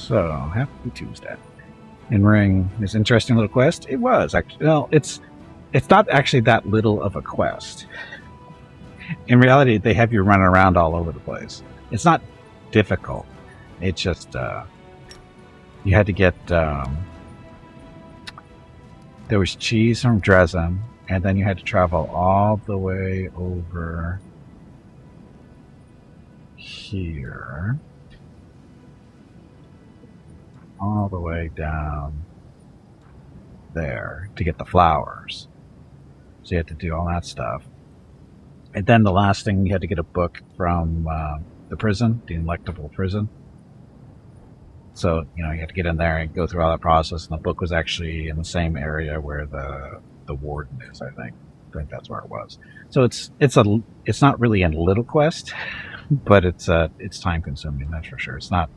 So, happy Tuesday. In Ring, this interesting little quest. It was actually, well, it's not actually that little of a quest. In reality, they have you running around all over the place. It's not difficult. It's just you had to get there was cheese from Dresden, and then you had to travel all the way over here, all the way down there to get the flowers. So you had to do all that stuff. And then the last thing, you had to get a book from the prison, the electable prison. So, you had to get in there and go through all that process. And the book was actually in the same area where the warden is, I think. I think that's where it was. So it's not really a little quest, but it's time consuming, that's for sure. It's not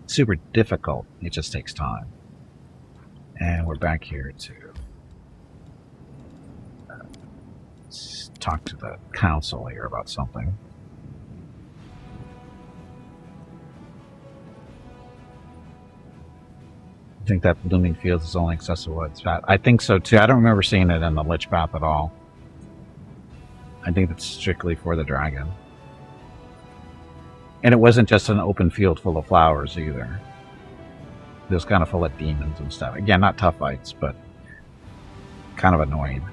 super difficult. It just takes time. And we're back here to talk to the council here about something. I think that blooming fields is only accessible at Path. I think so too. I don't remember seeing it in the Lich Path at all. I think that's strictly for the dragon. And it wasn't just an open field full of flowers either. It was kind of full of demons and stuff. Again, not tough fights, but kind of annoying.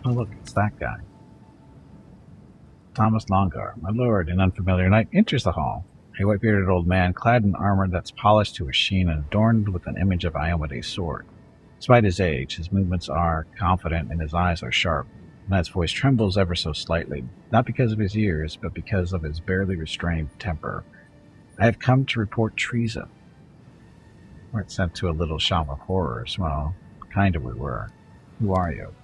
Oh look, it's that guy. Thomas Longar, my lord, an unfamiliar knight, enters the hall. A white-bearded old man, clad in armor that's polished to a sheen and adorned with an image of Iomede's sword. Despite his age, his movements are confident and his eyes are sharp, and his voice trembles ever so slightly, not because of his years, but because of his barely restrained temper. I have come to report treason. We're sent to a little shop of horrors. Well, kind of we were. Who are you?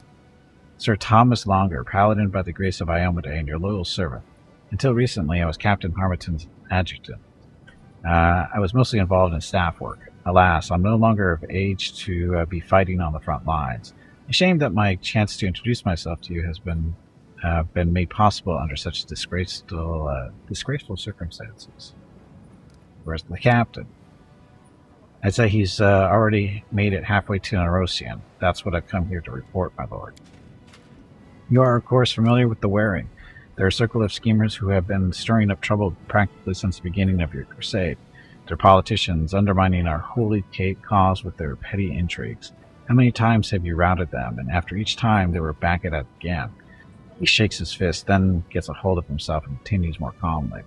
Sir Thomas Longer, paladin by the grace of Iomede and your loyal servant. Until recently, I was Captain Harmington's adjutant. I was mostly involved in staff work. Alas, I'm no longer of age to be fighting on the front lines. A shame that my chance to introduce myself to you has been made possible under such disgraceful circumstances. Where's the captain? I'd say he's already made it halfway to Nerosian. That's what I've come here to report, my lord. You are, of course, familiar with the Waring. They're a circle of schemers who have been stirring up trouble practically since the beginning of your crusade. They're politicians, undermining our holy cause with their petty intrigues. How many times have you routed them, and after each time they were back at it again? He shakes his fist, then gets a hold of himself and continues more calmly.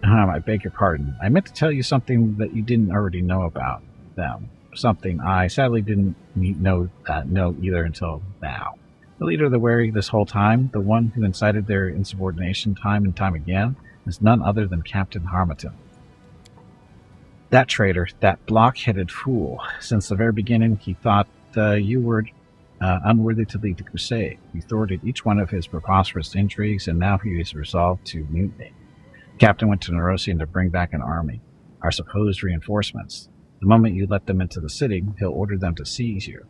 I beg your pardon. I meant to tell you something that you didn't already know about them. Something I sadly didn't know either until now. The leader of the Wary this whole time, the one who incited their insubordination time and time again, is none other than Captain Harmington. That traitor, that block-headed fool. Since the very beginning, he thought you were unworthy to lead the crusade. He thwarted each one of his preposterous intrigues, and now he is resolved to mutiny. The captain went to Nerosian to bring back an army, our supposed reinforcements. The moment you let them into the city, he'll order them to seize you.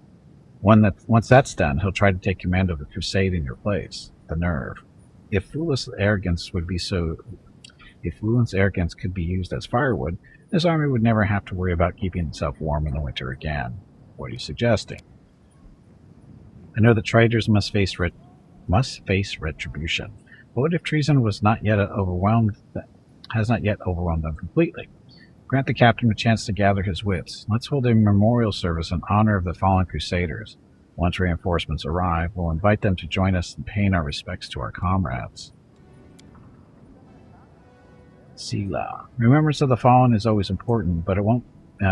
Once that's done, he'll try to take command of the crusade in your place. The nerve. If foolish arrogance could be used as firewood, this army would never have to worry about keeping itself warm in the winter again. What are you suggesting? I know that traitors must face retribution. But what if treason has not yet overwhelmed them completely? Grant the captain a chance to gather his wits. Let's hold a memorial service in honor of the fallen crusaders. Once reinforcements arrive, we'll invite them to join us in paying our respects to our comrades. Sela. Remembrance of the fallen is always important, but it won't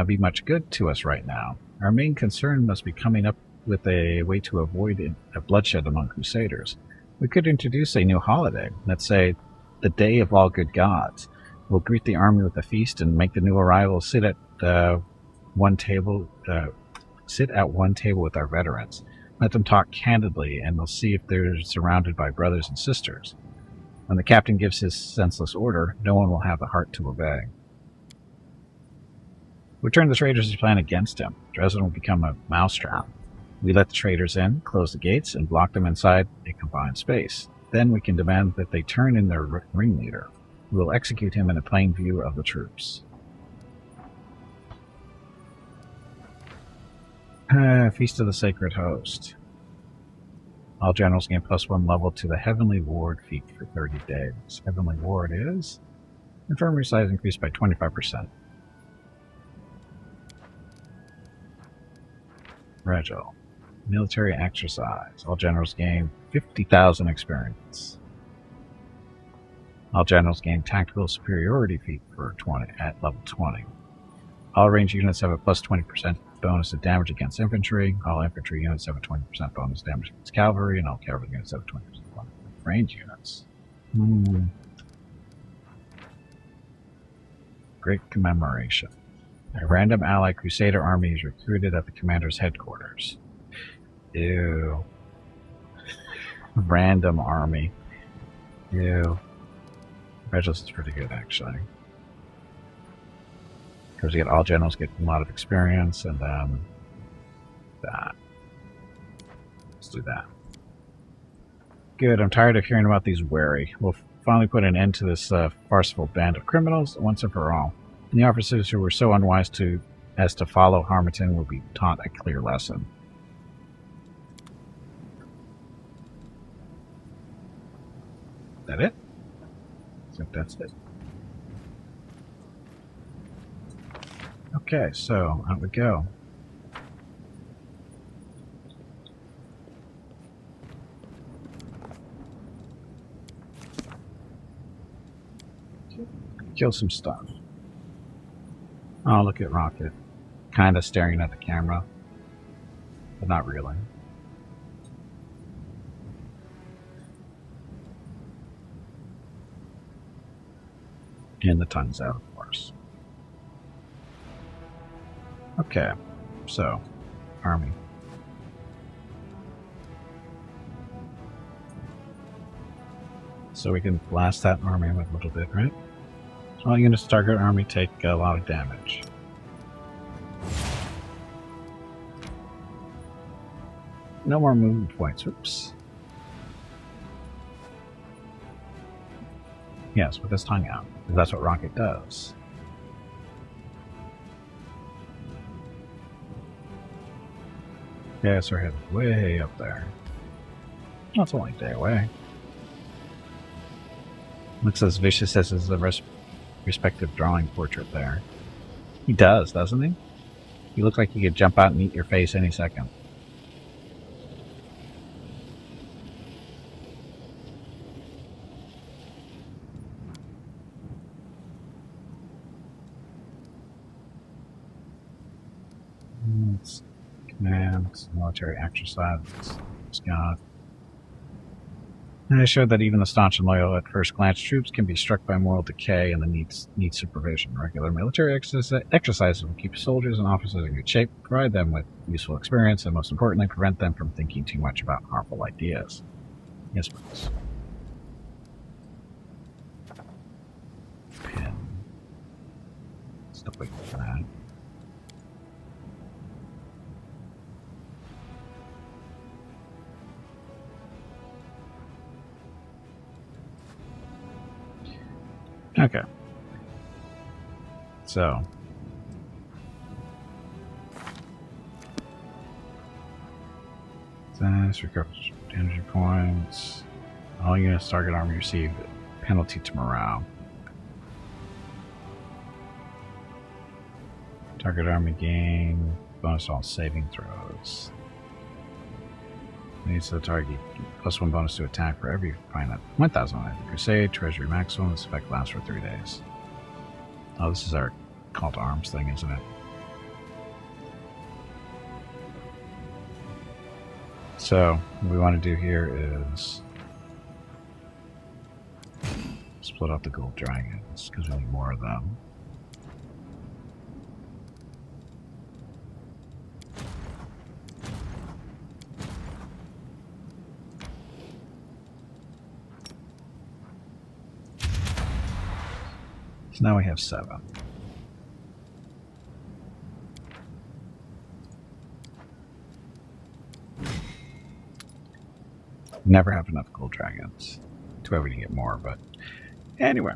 be much good to us right now. Our main concern must be coming up with a way to avoid a bloodshed among crusaders. We could introduce a new holiday, let's say the Day of All Good Gods. We'll greet the army with a feast and make the new arrivals sit at one table with our veterans. Let them talk candidly, and we'll see if they're surrounded by brothers and sisters. When the captain gives his senseless order, no one will have the heart to obey. We turn the traitors' plan against him. Dresden will become a mousetrap. We let the traitors in, close the gates, and block them inside a confined space. Then we can demand that they turn in their ringleader. We will execute him in a plain view of the troops. Feast of the Sacred Host. All generals gain +1 level to the Heavenly Ward feat for 30 days. Heavenly Ward is infirmary size increased by 25%. Regil. Military exercise. All generals gain 50,000 experience. All generals gain tactical superiority feat for 20 at level 20. All range units have a plus 20% bonus to damage against infantry. All infantry units have a 20% bonus damage against cavalry, and all cavalry units have a 20% bonus range units. Great Commemoration. A random allied crusader army is recruited at the commander's headquarters. Ew. Random army. Ew. Regis is pretty good, actually. Because you get all generals get a lot of experience, and then that. Let's do that. Good, I'm tired of hearing about these wary. We'll finally put an end to this farcical band of criminals once and for all. And the officers who were so unwise as to follow Harmington will be taught a clear lesson. Is that it? I think that's it. Okay, so out we go. Kill some stuff. Oh, look at Rocket. Kind of staring at the camera. But not really. And the tongue's out, of course. Okay, so, army. So we can blast that army with a little bit, right? So all units target army take a lot of damage. No more movement points, oops. Yes, with his tongue out, because that's what Rocket does. Yes, we're headed way up there. That's only a day away. Looks as vicious as his respective drawing portrait there. He does, doesn't he? He looks like he could jump out and eat your face any second. Commands, military exercise, Scott. And it showed that even the staunch and loyal at first glance troops can be struck by moral decay and need supervision. Regular military exercises will keep soldiers and officers in good shape, provide them with useful experience, and most importantly, prevent them from thinking too much about harmful ideas. Yes, please. Pin. Stuff like that. Okay. So. This recovers energy points. All units target army receive penalty to morale. Target army gain bonus to all saving throws. Needs the target +1 bonus to attack for every finite 1,000 crusade, treasury maximum. This effect lasts for 3 days. Oh, this is our call to arms thing, isn't it? So, what we want to do here is split up the gold dragons, because we need more of them. So now we have 7. Never have enough gold dragons. Too bad we didn't get more, but anyway.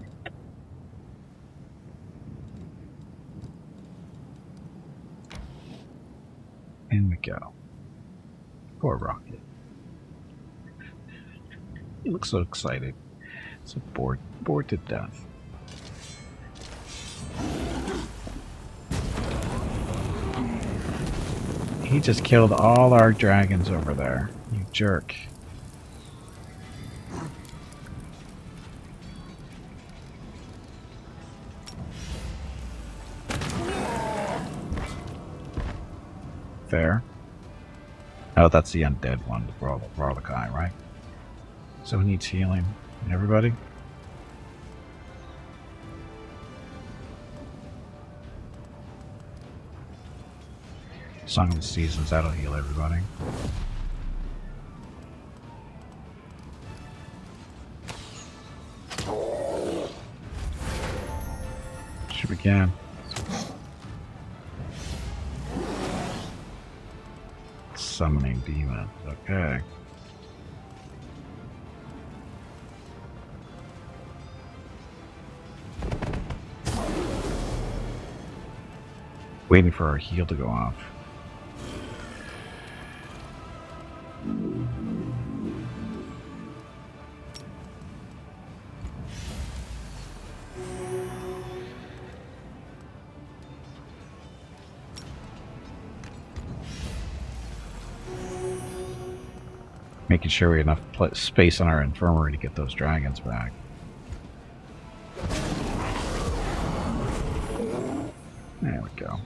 In we go. Poor Rocket. He looks so excited. So bored to death. He just killed all our dragons over there. You jerk. Fair. Oh, that's the undead one, the Varlakai, right? So he needs healing. Everybody? Song of the Seasons, that'll heal everybody. Should we can. Summoning demons, okay. Waiting for our heal to go off. Making sure we have enough space on our infirmary to get those dragons back. There we go.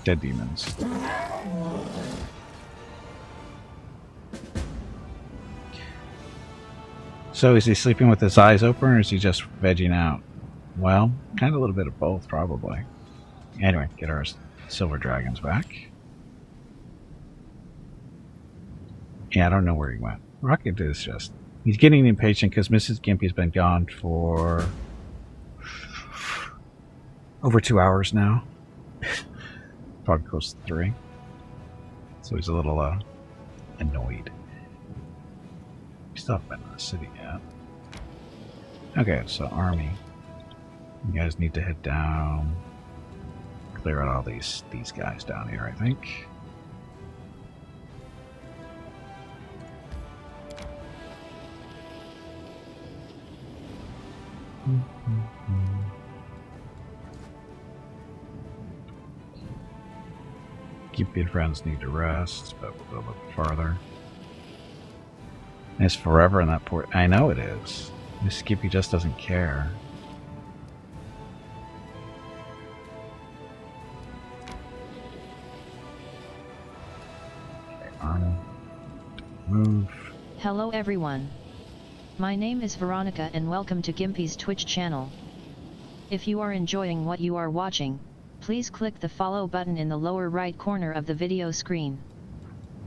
Dead demons. So is he sleeping with his eyes open, or is he just vegging out? Well, kind of a little bit of both, probably. Anyway, get our silver dragons back. Yeah, I don't know where he went. Rocket is just... He's getting impatient because Mrs. Gimpy's been gone for... over 2 hours now. Probably close to 3. So he's a little annoyed. We still haven't been in the city yet. Okay, so army. You guys need to head down. Clear out all these guys down here, I think. Gimpy friends need to rest, but we'll go a little farther. It's forever in that port. I know it is. Miss Gimpy just doesn't care. Move. Hello everyone. My name is Veronica and welcome to Gimpy's Twitch channel. If you are enjoying what you are watching, please click the follow button in the lower right corner of the video screen.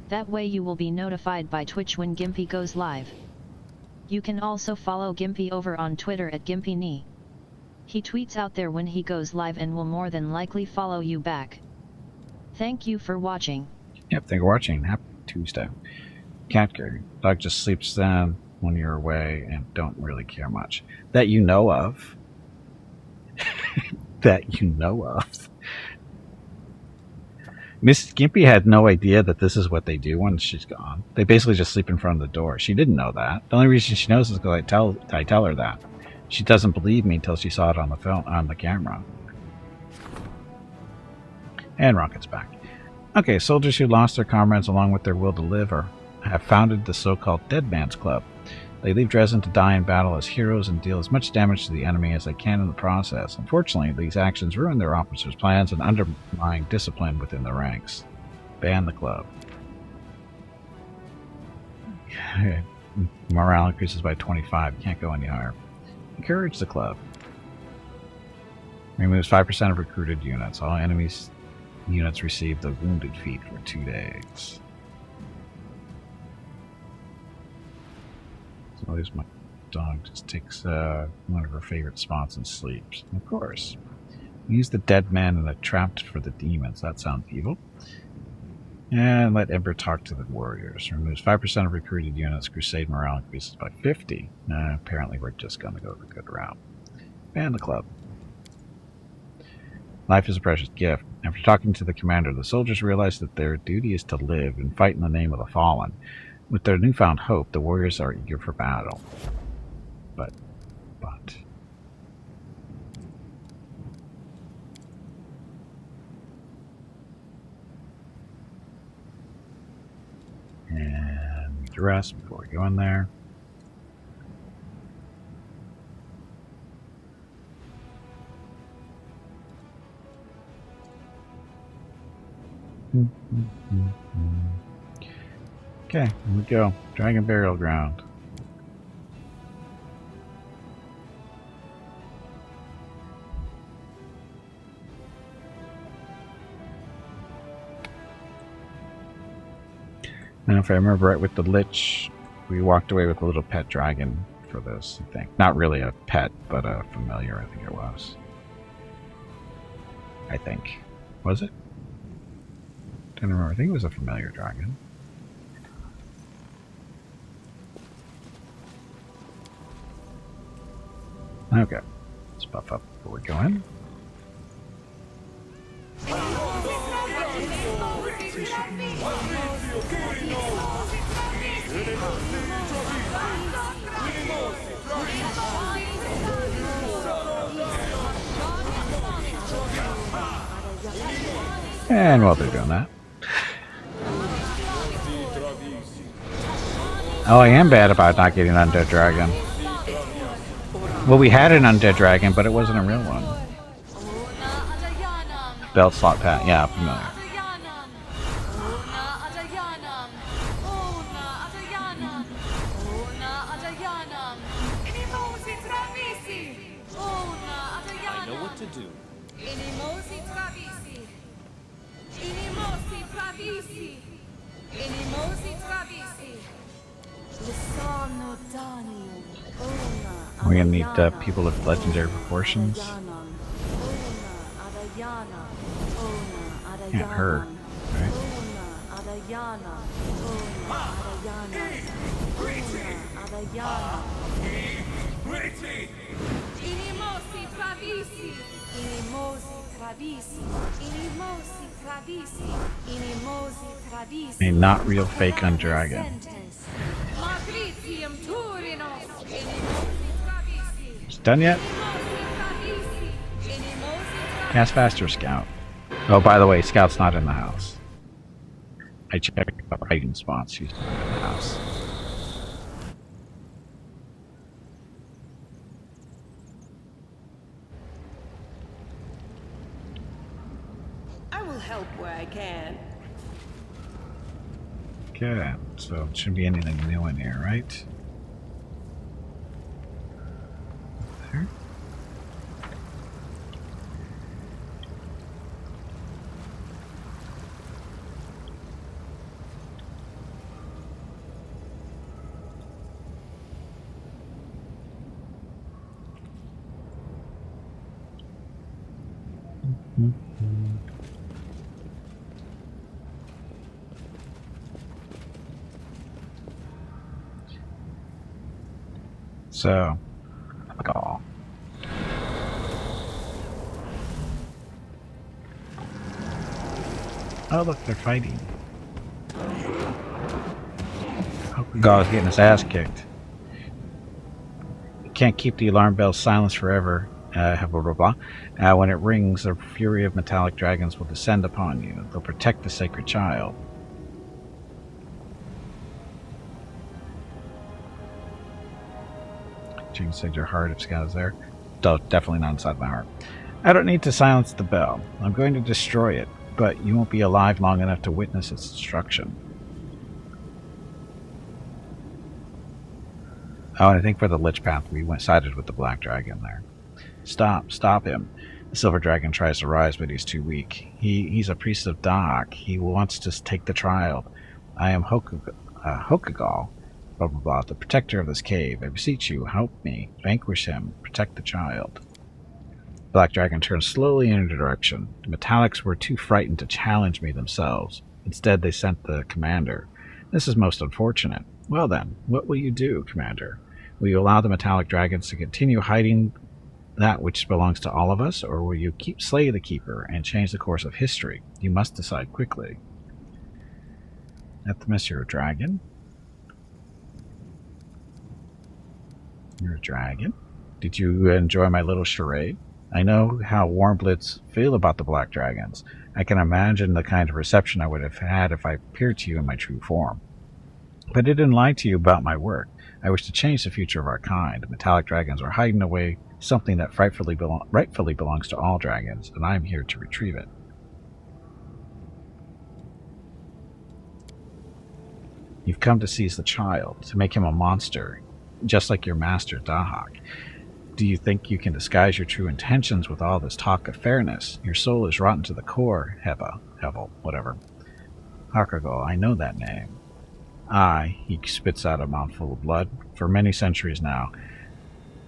That way you will be notified by Twitch when Gimpy goes live. You can also follow Gimpy over on Twitter at GimpyKnee. He tweets out there when he goes live and will more than likely follow you back. Thank you for watching. Yep, thank you for watching. Happy Tuesday. Cat care. Dog just sleeps then when you're away and don't really care much. That you know of. That you know of. Mrs. Gimpy had no idea that this is what they do when she's gone. They basically just sleep in front of the door. She didn't know that. The only reason she knows is because I tell her that. She doesn't believe me until she saw it on the film, on the camera. And Rocket's back. Okay, soldiers who lost their comrades along with their will to live have founded the so-called Dead Man's Club. They leave Dresden to die in battle as heroes and deal as much damage to the enemy as they can in the process. Unfortunately, these actions ruin their officers' plans and undermine discipline within the ranks. Ban the club. Morale increases by 25. Can't go any higher. Encourage the club. Removes 5% of recruited units. All enemies units receive the wounded feat for 2 days. So there's my dog. Just takes one of her favorite spots and sleeps. Of course. Use the dead man in a trap for the demons. That sounds evil. And let Ember talk to the warriors. Removes 5% of recruited units. Crusade morale increases by 50. Apparently we're just going to go the good route. Ban the club. Life is a precious gift. After talking to the commander, the soldiers realize that their duty is to live and fight in the name of the fallen. With their newfound hope, the warriors are eager for battle. But. And need to rest before we go in there. Okay, here we go. Dragon Burial Ground. And if I remember right with the Lich, we walked away with a little pet dragon for this, I think. Not really a pet, but a familiar, I think it was. I think. Was it? Don't remember. I think it was a familiar dragon. Okay. Let's buff up before we go in. And while they're doing that. Oh, I am bad about not getting an undead dragon. Well, we had an undead dragon, but it wasn't a real one. Belt slot pat, yeah, familiar. I know what to do. We're gonna need people with legendary proportions. Can't hurt, right? A not real fake on dragon. It's done yet? Cast faster, Scout. Oh, by the way, Scout's not in the house. I checked the hiding spots. She's not in the house. I will help where I can. Okay, so it shouldn't be anything new in here, right? There. So, oh. Oh, look, they're fighting. Gau's getting his ass kicked. You can't keep the alarm bell silenced forever. Blah, blah, blah. When it rings, a fury of metallic dragons will descend upon you. They'll protect the sacred child. You can send your heart if Scout is there. Definitely not inside my heart. I don't need to silence the bell. I'm going to destroy it, but you won't be alive long enough to witness its destruction. Oh, and I think for the Lich Path, we sided with the Black Dragon there. Stop him. The Silver Dragon tries to rise, but he's too weak. He's a priest of Dok. He wants to take the child. I am Hokagal. Blah, blah, blah, the protector of this cave. I beseech you, help me. Vanquish him. Protect the child. Black Dragon turned slowly in her direction. The Metallics were too frightened to challenge me themselves. Instead, they sent the commander. This is most unfortunate. Well then, what will you do, Commander? Will you allow the Metallic Dragons to continue hiding that which belongs to all of us, or will you slay the Keeper and change the course of history? You must decide quickly. At the mess, you're a dragon. You're a dragon. Did you enjoy my little charade? I know how Warmbloods feel about the Black Dragons. I can imagine the kind of reception I would have had if I appeared to you in my true form. But I didn't lie to you about my work. I wish to change the future of our kind. The Metallic Dragons are hiding away something that rightfully belongs to all dragons, and I am here to retrieve it. You've come to seize the child, to make him a monster, just like your master, Dahak. Do you think you can disguise your true intentions with all this talk of fairness? Your soul is rotten to the core, Hevel, whatever. Hakagal, I know that name. He spits out a mouthful of blood. For many centuries now,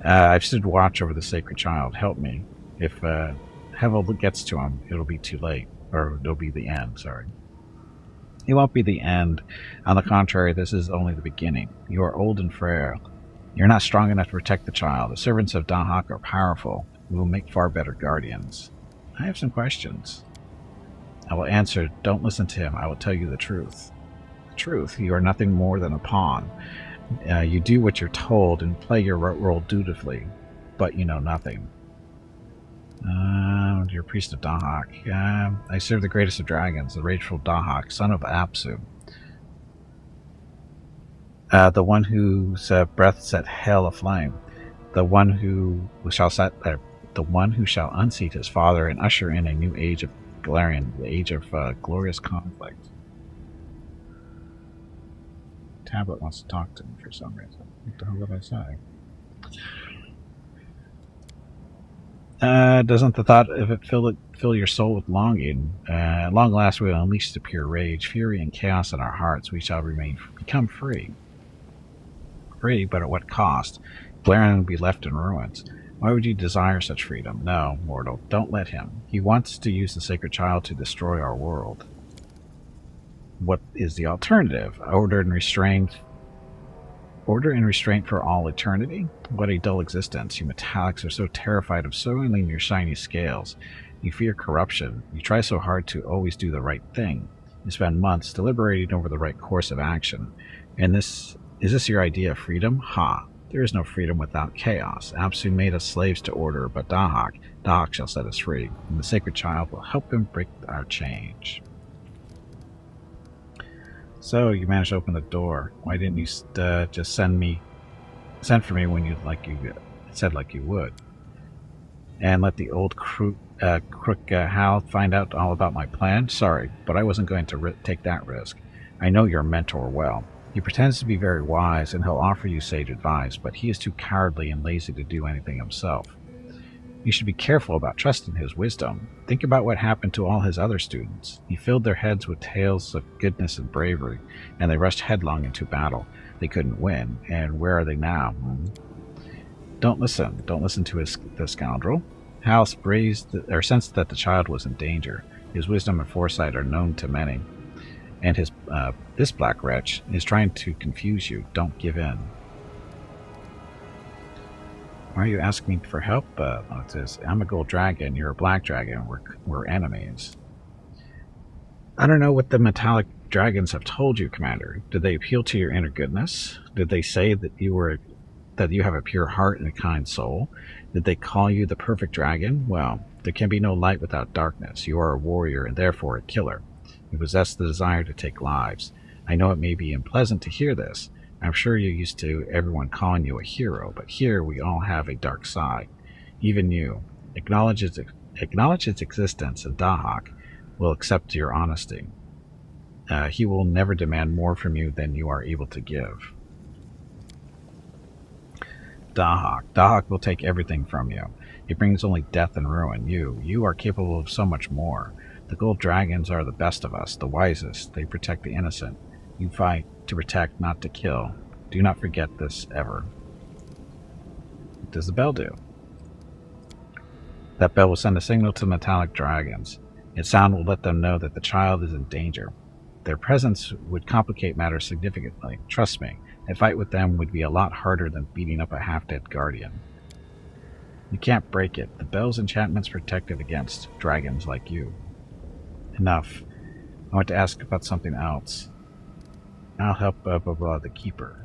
I've stood watch over the sacred child. Help me. If Hevel gets to him, it'll be too late. Or it'll be the end, sorry. It won't be the end. On the contrary, this is only the beginning. You are old and frail. You're not strong enough to protect the child. The servants of Dahak are powerful. We will make far better guardians. I have some questions. I will answer. Don't listen to him. I will tell you the truth. The truth? You are nothing more than a pawn. You do what you're told and play your role dutifully, but you know nothing. You're a priest of Dahak. I serve the greatest of dragons, the rageful Dahak, son of Apsu. The one whose breath set hell aflame. The one who shall unseat his father and usher in a new age of Galarian, the age of glorious conflict. Tablet wants to talk to me for some reason. What the hell did I say? Doesn't the thought of it fill your soul with longing? At long last we will unleash the pure rage, fury, and chaos in our hearts. We shall become free. Free, but at what cost? Galarian will be left in ruins. Why would you desire such freedom? No, mortal, don't let him. He wants to use the sacred child to destroy our world. What is the alternative? Order and restraint for all eternity? What a dull existence. You Metallics are so terrified of soiling your shiny scales. You fear corruption. You try so hard to always do the right thing. You spend months deliberating over the right course of action. And is this your idea of freedom? Ha! There is no freedom without chaos. Apsu made us slaves to order, but Dahak shall set us free, and the sacred child will help him break our change. So, you managed to open the door. Why didn't you just send for me when you said like you would? And let the old crook Hal find out all about my plan? Sorry, but I wasn't going to take that risk. I know your mentor well. He pretends to be very wise, and he'll offer you sage advice, but he is too cowardly and lazy to do anything himself. You should be careful about trusting his wisdom. Think about what happened to all his other students. He filled their heads with tales of goodness and bravery, and they rushed headlong into battle. They couldn't win, and where are they now? Don't listen to the scoundrel. Hal sensed that the child was in danger. His wisdom and foresight are known to many, and this black wretch is trying to confuse you. Don't give in. Why are you asking me for help? I'm a gold dragon, you're a black dragon, we're enemies. I don't know what the metallic dragons have told you, Commander. Did they appeal to your inner goodness? Did they say that you have a pure heart and a kind soul? Did they call you the perfect dragon? Well, there can be no light without darkness. You are a warrior and therefore a killer. You possess the desire to take lives. I know it may be unpleasant to hear this. I'm sure you're used to everyone calling you a hero, but here we all have a dark side. Even you. Acknowledge its existence, and Dahak will accept your honesty. He will never demand more from you than you are able to give. Dahak will take everything from you. He brings only death and ruin. You are capable of so much more. The gold dragons are the best of us, the wisest. They protect the innocent. You fight to protect, not to kill. Do not forget this ever. What does the bell do? That bell will send a signal to metallic dragons. Its sound will let them know that the child is in danger. Their presence would complicate matters significantly. Trust me, a fight with them would be a lot harder than beating up a half-dead guardian. You can't break it. The bell's enchantment's protected against dragons like you. Enough. I want to ask about something else. I'll help the keeper.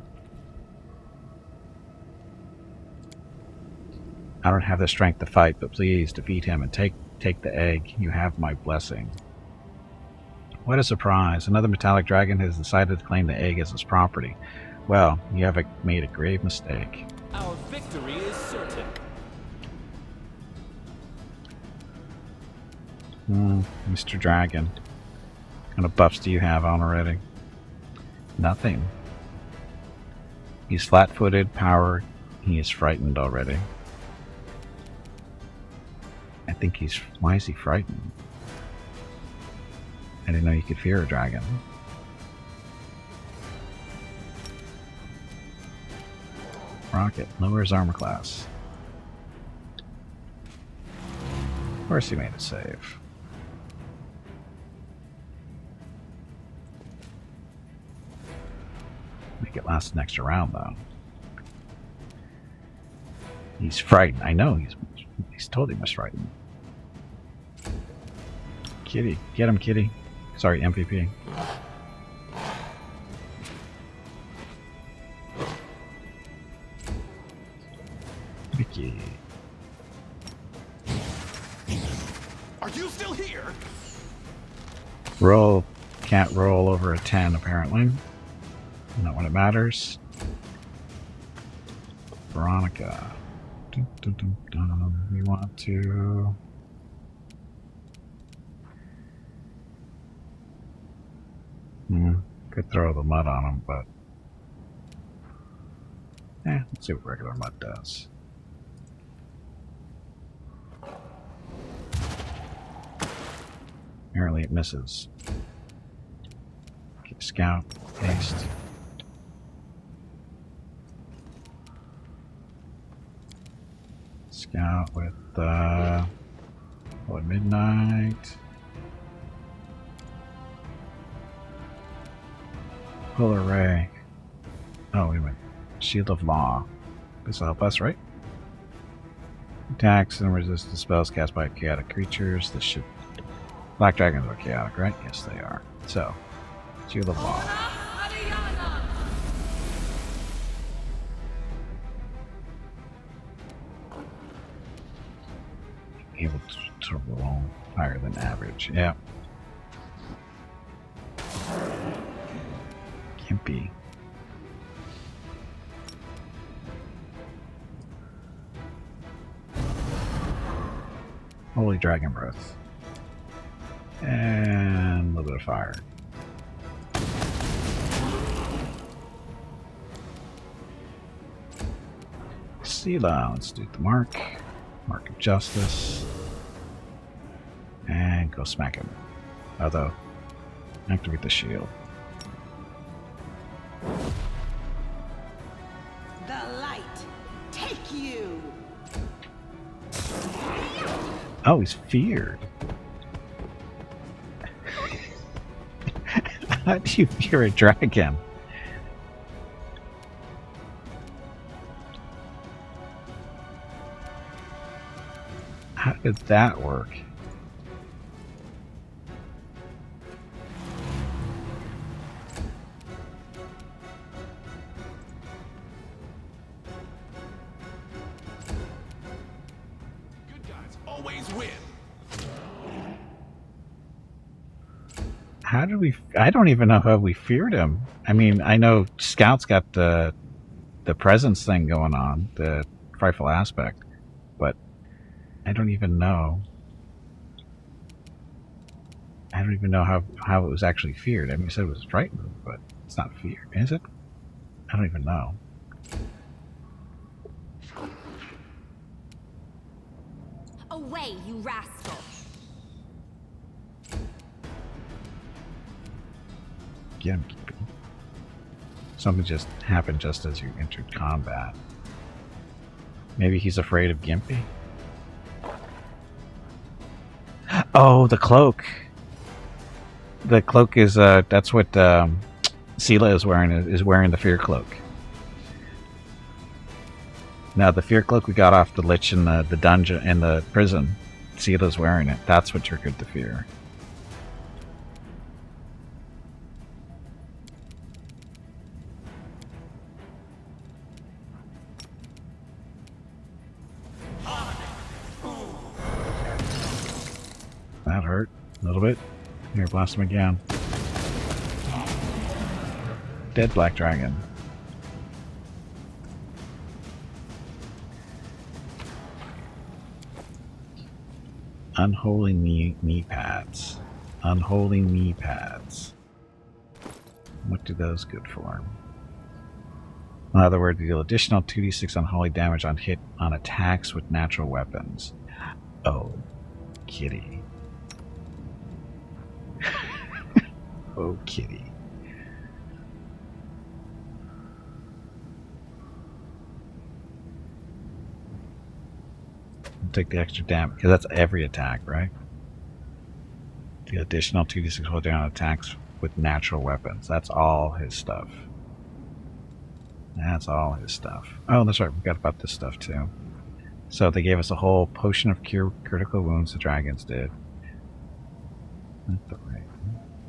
I don't have the strength to fight, but please defeat him and take the egg. You have my blessing. What a surprise. Another metallic dragon has decided to claim the egg as his property. Well, you have made a grave mistake. Our victory is certain. Mr. Dragon. What kind of buffs do you have on already? Nothing. He's flat-footed, powered. He is frightened already. I think he's... Why is he frightened? I didn't know you could fear a dragon. Rocket. Lower his armor class. Of course he made a save. Make it last an extra round, though. He's frightened. I know he's totally misfrightened. Kitty. Get him, Kitty. Sorry, MVP. Vicky. Are you still here? Roll. Can't roll over a 10, apparently. Not when it matters. Veronica. Dun, dun, dun, dun. We want to... Could throw the mud on him, but... let's see what regular mud does. Apparently it misses. Okay, scout, haste. Scout with midnight. Polar ray. Oh, wait a minute. Shield of Law. This will help us, right? Attacks and resist the spells cast by chaotic creatures. This should... Black dragons are chaotic, right? Yes, they are. So, Shield of Law. Able to roll higher than average. Yeah. Gimpy. Holy Dragon Breath. And a little bit of fire. Sela, let's do the mark. Mark of Justice. And go smack him. Although, activate the shield. The light, take you. Oh, he's feared. How do you fear a dragon? How did that work? Good guys always win. How did we... I don't even know how we feared him. I mean, I know Scout's got the presence thing going on, the frightful aspect, but I don't even know. I don't even know how it was actually feared. I mean, you said it was frightened, but it's not fear, is it? I don't even know. Away, you rascal! Get him, Gimpy. Something just happened just as you entered combat. Maybe he's afraid of Gimpy? Oh, the cloak. The cloak is that's what Sela is wearing. Is wearing the fear cloak. Now the fear cloak we got off the lich in the dungeon in the prison. Sela's wearing it. That's what triggered the fear. That hurt a little bit. Here, blast him again. Dead black dragon. Unholy knee pads. Unholy knee pads. What do those good for? In other words, deal additional 2d6 unholy damage on hit on attacks with natural weapons. Oh, kitty. Oh, kitty. Take the extra damage, because that's every attack, right? The additional 2d6 hold down attacks with natural weapons. That's all his stuff. That's all his stuff. Oh, that's right. We forgot about this stuff too. So they gave us a whole potion of cure critical wounds. The dragons did.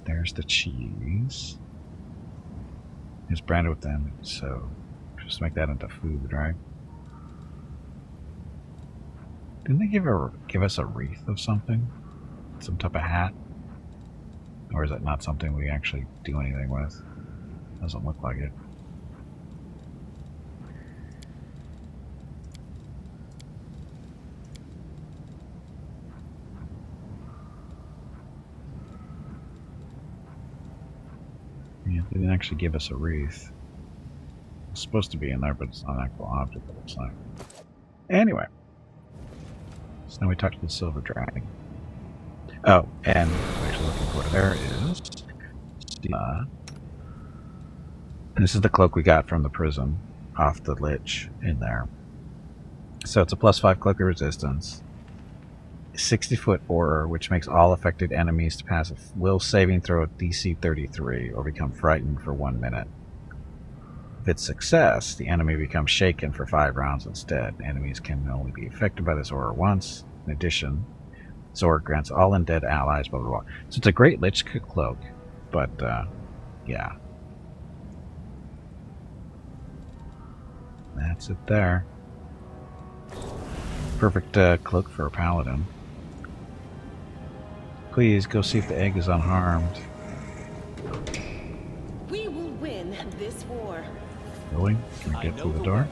There's the cheese. It's branded with them, so just make that into food, right? Didn't they give us a wreath of something? Some type of hat? Or is that not something we actually do anything with? Doesn't look like it. Yeah, they didn't actually give us a wreath. It's supposed to be in there, but it's not an actual object, it looks like. Anyway. So now we talked to the silver dragon. Oh, and I'm actually looking for it. There is. This is the cloak we got from the prison off the lich in there. So it's a +5 cloak of resistance. 60-foot aura, which makes all affected enemies to pass a will saving throw at DC 33 or become frightened for 1 minute. If it's success, the enemy becomes shaken for 5 rounds instead. Enemies can only be affected by this aura once. In addition, this aura grants all undead allies, blah, blah, blah. So it's a great lich cloak, but, yeah. That's it there. Perfect cloak for a paladin. Please go see if the egg is unharmed. We will win this war. Really? Can we get through the door?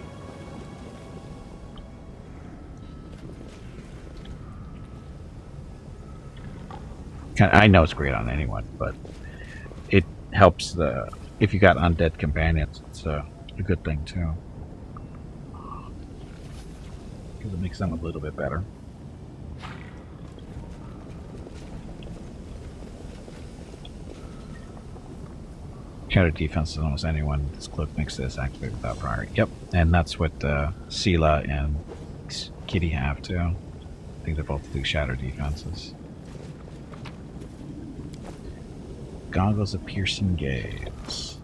I know it's great on anyone, but it helps if you got undead companions. It's a good thing too, because it makes them a little bit better. Counter defense on almost anyone. This cloak makes this activate without priority. Yep, and that's what Sela and Kitty have too. I think they both do shatter defenses. Goggles of piercing gaze.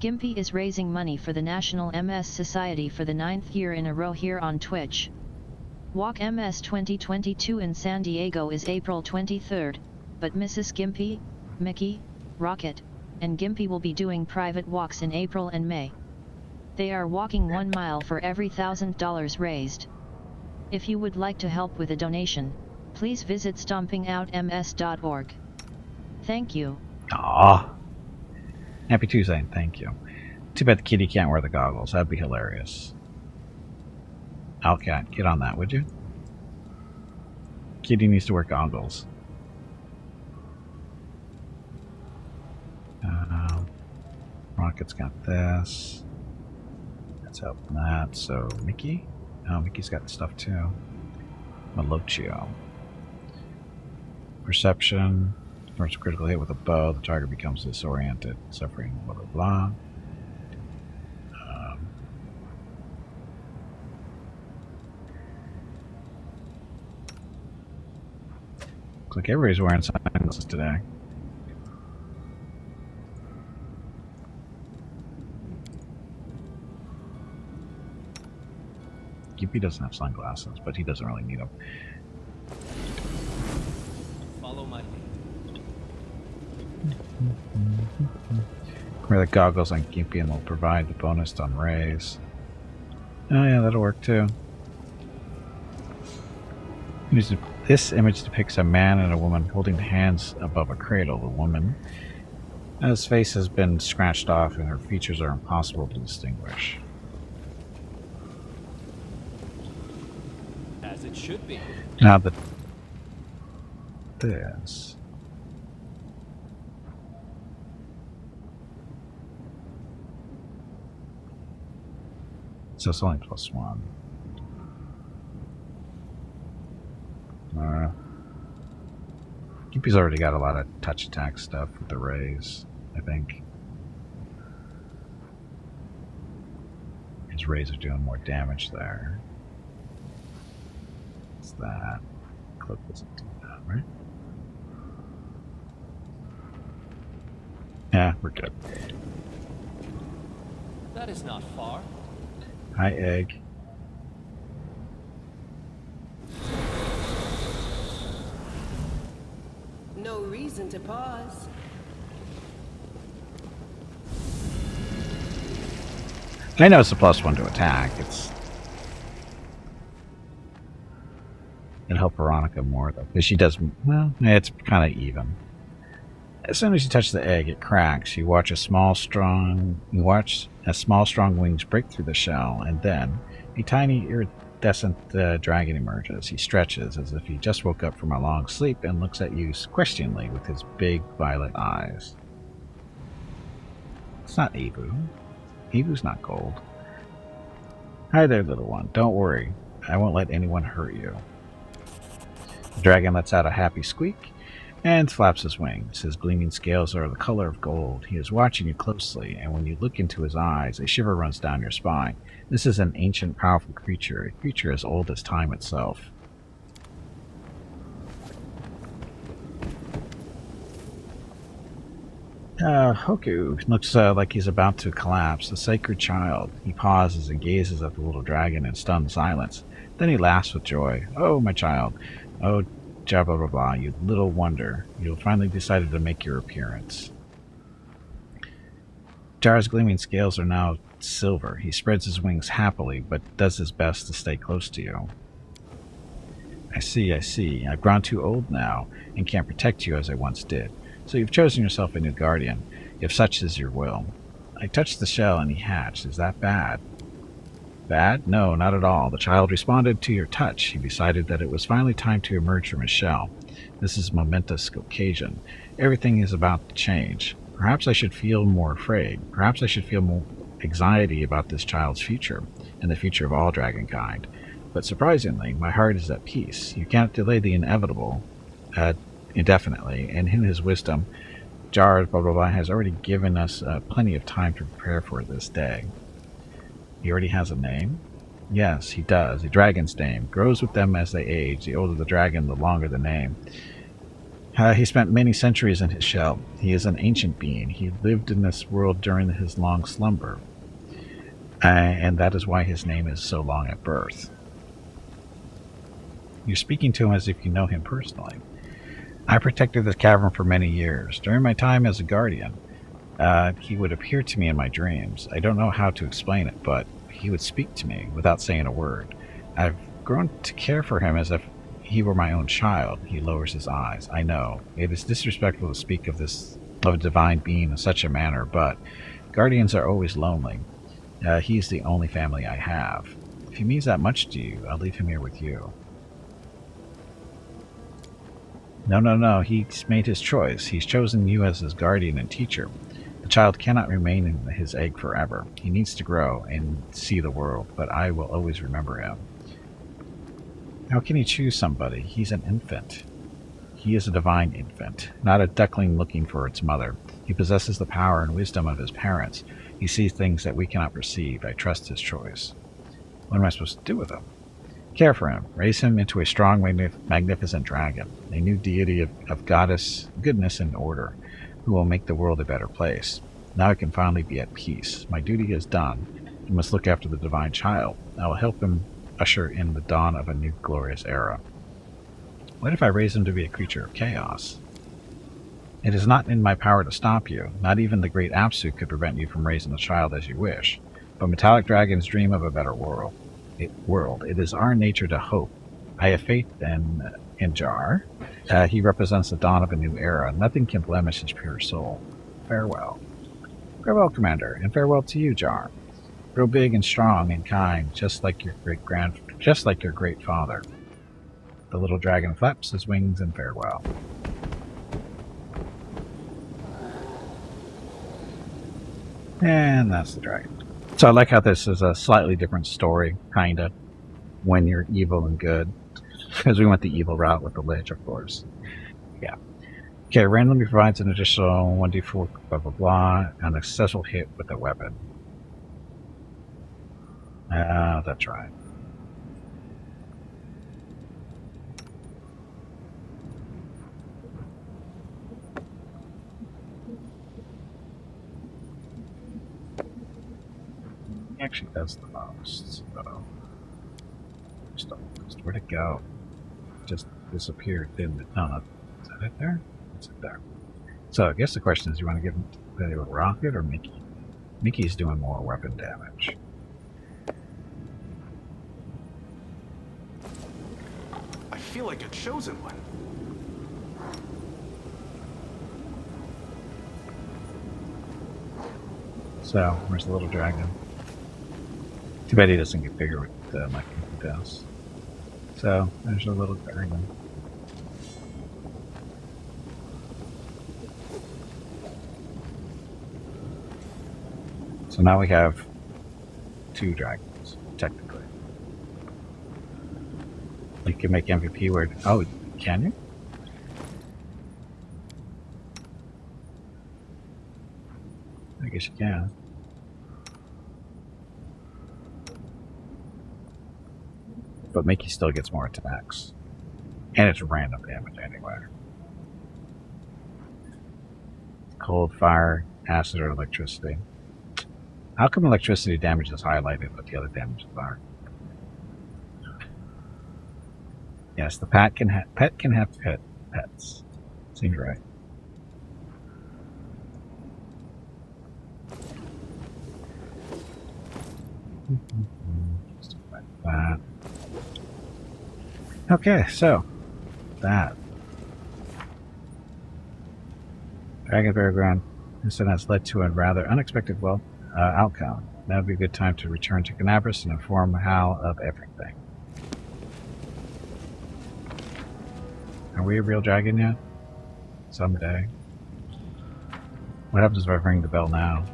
Gimpy is raising money for the National MS Society for the 9th year in a row here on Twitch. Walk MS 2022 in San Diego is April 23rd, but Mrs. Gimpy, Mickey, Rocket, and Gimpy will be doing private walks in April and May. They are walking 1 mile for every $1,000 raised. If you would like to help with a donation, please visit stompingoutms.org. Thank you. Aww. Happy Tuesday, thank you. Too bad the kitty can't wear the goggles. That'd be hilarious. Alcat, get on that, would you? Kitty needs to wear goggles. Rocket's got this. That's helping that. So, Mickey? Oh, Mickey's got stuff too. Malochio. Perception. First critical hit with a bow, the target becomes disoriented, suffering blah blah blah. Looks like everybody's wearing sunglasses today. Gimpy doesn't have sunglasses, but he doesn't really need them. Follow my lead. Wear the goggles on Gimpy and we'll provide the bonus on Rays. Oh yeah, that'll work too. This image depicts a man and a woman holding hands above a cradle. The woman, whose face has been scratched off and her features are impossible to distinguish. As it should be. Now that this... So it's only +1. Gimpy's already got a lot of touch attack stuff with the rays, I think. His rays are doing more damage there. What's that? Cloak doesn't do that, right? Yeah, we're good. That is not far. Hi, Egg. No reason to pause. I know it's a +1 to attack. It'll help Veronica more though, because she does. Well, it's kind of even. As soon as you touch the egg, it cracks. You watch small, strong wings break through the shell, and then a tiny, iridescent dragon emerges. He stretches as if he just woke up from a long sleep and looks at you questioningly with his big violet eyes. It's not Evu. Evu's not gold. Hi there, little one. Don't worry. I won't let anyone hurt you. The dragon lets out a happy squeak and flaps his wings. His gleaming scales are the color of gold. He is watching you closely, and when you look into his eyes, a shiver runs down your spine. This is an ancient, powerful creature, a creature as old as time itself. Hoku looks like he's about to collapse. A sacred child. He pauses and gazes at the little dragon in stunned silence. Then he laughs with joy. Oh, my child. Oh, blah blah blah, you little wonder. You've finally decided to make your appearance. Jar's gleaming scales are now silver. He spreads his wings happily, but does his best to stay close to you. I see. I've grown too old now, and can't protect you as I once did. So you've chosen yourself a new guardian, if such is your will. I touched the shell and he hatched. Is that bad? Bad? No, not at all. The child responded to your touch. He decided that it was finally time to emerge from his shell. This is a momentous occasion. Everything is about to change. Perhaps I should feel more afraid. Perhaps I should feel more anxiety about this child's future, and the future of all dragonkind. But surprisingly, my heart is at peace. You can't delay the inevitable indefinitely, and in his wisdom, Jar blah blah blah has already given us plenty of time to prepare for this day. He already has a name? Yes, he does. A dragon's name. Grows with them as they age. The older the dragon, the longer the name. He spent many centuries in his shell. He is an ancient being. He lived in this world during his long slumber. And that is why his name is so long at birth. You're speaking to him as if you know him personally. I protected this cavern for many years. During my time as a guardian, he would appear to me in my dreams. I don't know how to explain it, but he would speak to me without saying a word. I've grown to care for him as if he were my own child. He lowers his eyes. I know. It is disrespectful to speak of a divine being in such a manner, but guardians are always lonely. He's the only family I have. If he means that much to you, I'll leave him here with you. No. He's made his choice. He's chosen you as his guardian and teacher. The child cannot remain in his egg forever. He needs to grow and see the world, but I will always remember him. How can he choose somebody? He's an infant. He is a divine infant, not a duckling looking for its mother. He possesses the power and wisdom of his parents. He sees things that we cannot perceive. I trust his choice. What am I supposed to do with him? Care for him. Raise him into a strong, magnificent dragon, a new deity of goddess, goodness, and order, who will make the world a better place. Now I can finally be at peace. My duty is done. I must look after the divine child. I will help him usher in the dawn of a new glorious era. What if I raise him to be a creature of chaos? It is not in my power to stop you. Not even the great Apsu could prevent you from raising a child as you wish. But metallic dragons dream of a better world. It is our nature to hope. I have faith in Jar. He represents the dawn of a new era. Nothing can blemish his pure soul. Farewell. Farewell, Commander, and farewell to you, Jar. Grow big and strong and kind, just like your great father. The little dragon flaps his wings in farewell. And that's the dragon. So I like how this is a slightly different story, kinda, when you're evil and good. Because we went the evil route with the Lich, of course. Yeah. Okay, randomly provides an additional 1d4 blah blah blah, and a successful hit with a weapon. That's right. He actually does the most, so... Where'd it go? It just disappeared, didn't it? No, no. Is that it there? It's it there. So I guess the question is, you want to give him a rocket or Mickey? Mickey's doing more weapon damage. I feel like a chosen one. So, where's the little dragon? Too bad he doesn't get bigger with like he does. So, there's a little dragon. So now we have 2 dragons, technically. You can make MVP where... Oh, can you? I guess you can. But Mickey still gets more attacks. And it's random damage anyway. Cold, fire, acid, or electricity. How come electricity damage is highlighted but the other damage is aren't? Yes, the pet can have pets. Seems right. Just like that. Okay, so that Dragon Battleground incident has led to a rather unexpected outcome. Now would be a good time to return to Canabras and inform Hal of everything. Are we a real dragon yet? Someday. What happens if I ring the bell now?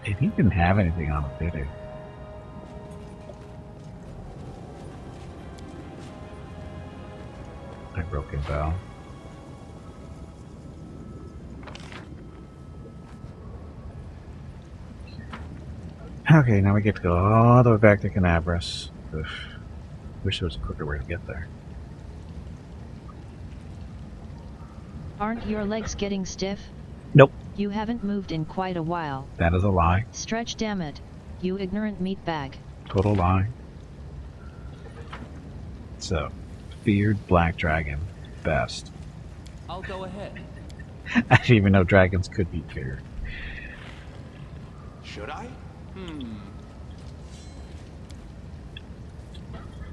He didn't have anything on it, did he? A broken bell. Okay, now we get to go all the way back to Canabras. Ugh. Wish there was a quicker way to get there. Aren't your legs getting stiff? Nope. You haven't moved in quite a while. That is a lie. Stretch, damn it. You ignorant meatbag. Total lie. So, feared black dragon. Best. I'll go ahead. I didn't even know dragons could be feared. Should I?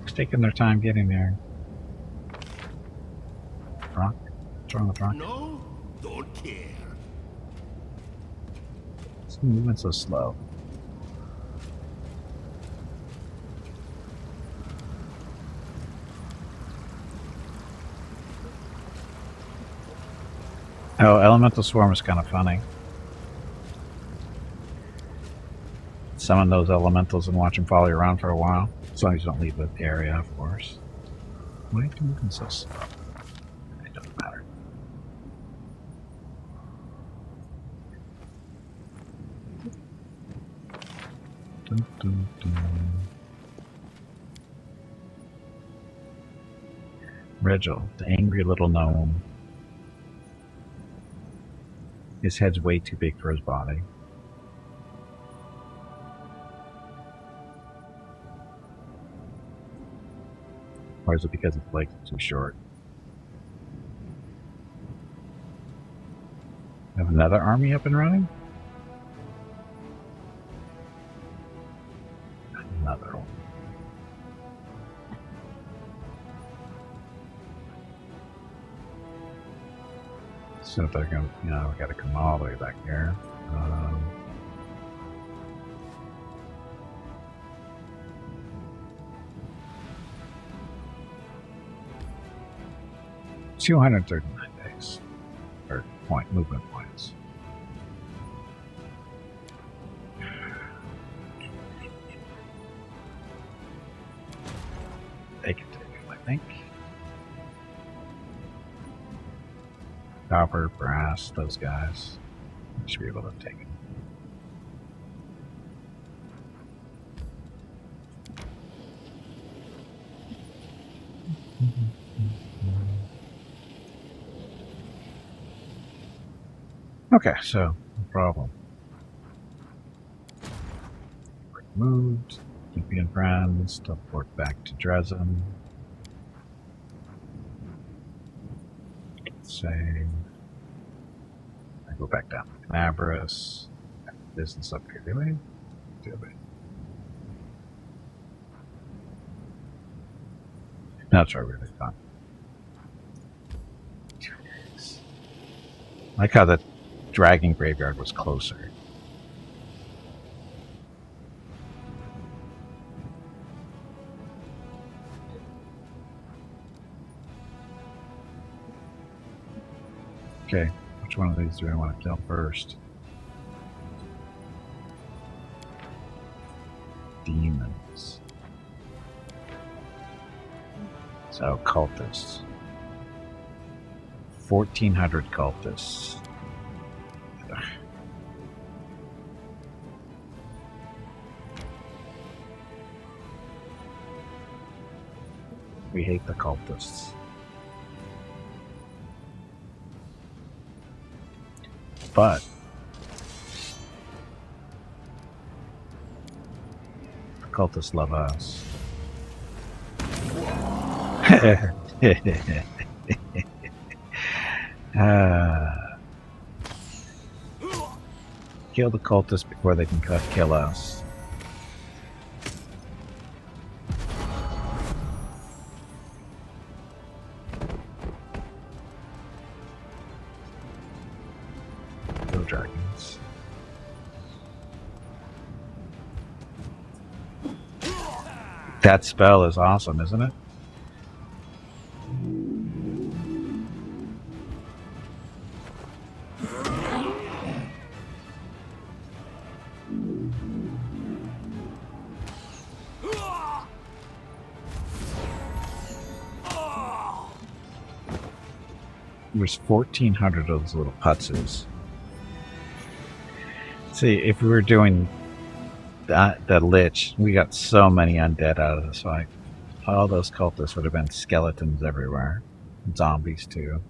It's taking their time getting there. Rock? What's wrong with Rock? No, don't care. It's moving so slow. Oh, Elemental Swarm is kind of funny. Summon those elementals and watch them follow you around for a while. As long as you don't leave the area, of course. Why are you moving so slow? It doesn't matter. Dun, dun, dun. Regil, the angry little gnome. His head's way too big for his body. Or is it because his legs are too short? Have another army up and running? Another one. So they're going to, we got to come all the way back here. 239 days. Or movement points. They can take it, I think. Copper, brass, those guys should be able to take it. Okay, so no problem. Removed. Olympian friends. Teleport back to Dresden. Save. I go back down to Canabras. Business up here, do we? Do we? That's right, really fun. 2 days. I like how the dragon graveyard was closer. Okay, which one of these do I want to kill first? Demons. So, cultists. 1,400 cultists. Ugh. We hate the cultists. But the cultists love us. Kill the cultists before they can kill us. Go dragons. That spell is awesome, isn't it? There's 1,400 of those little putzes. See, if we were doing the Lich, we got so many undead out of this fight. All those cultists would have been skeletons everywhere. Zombies, too.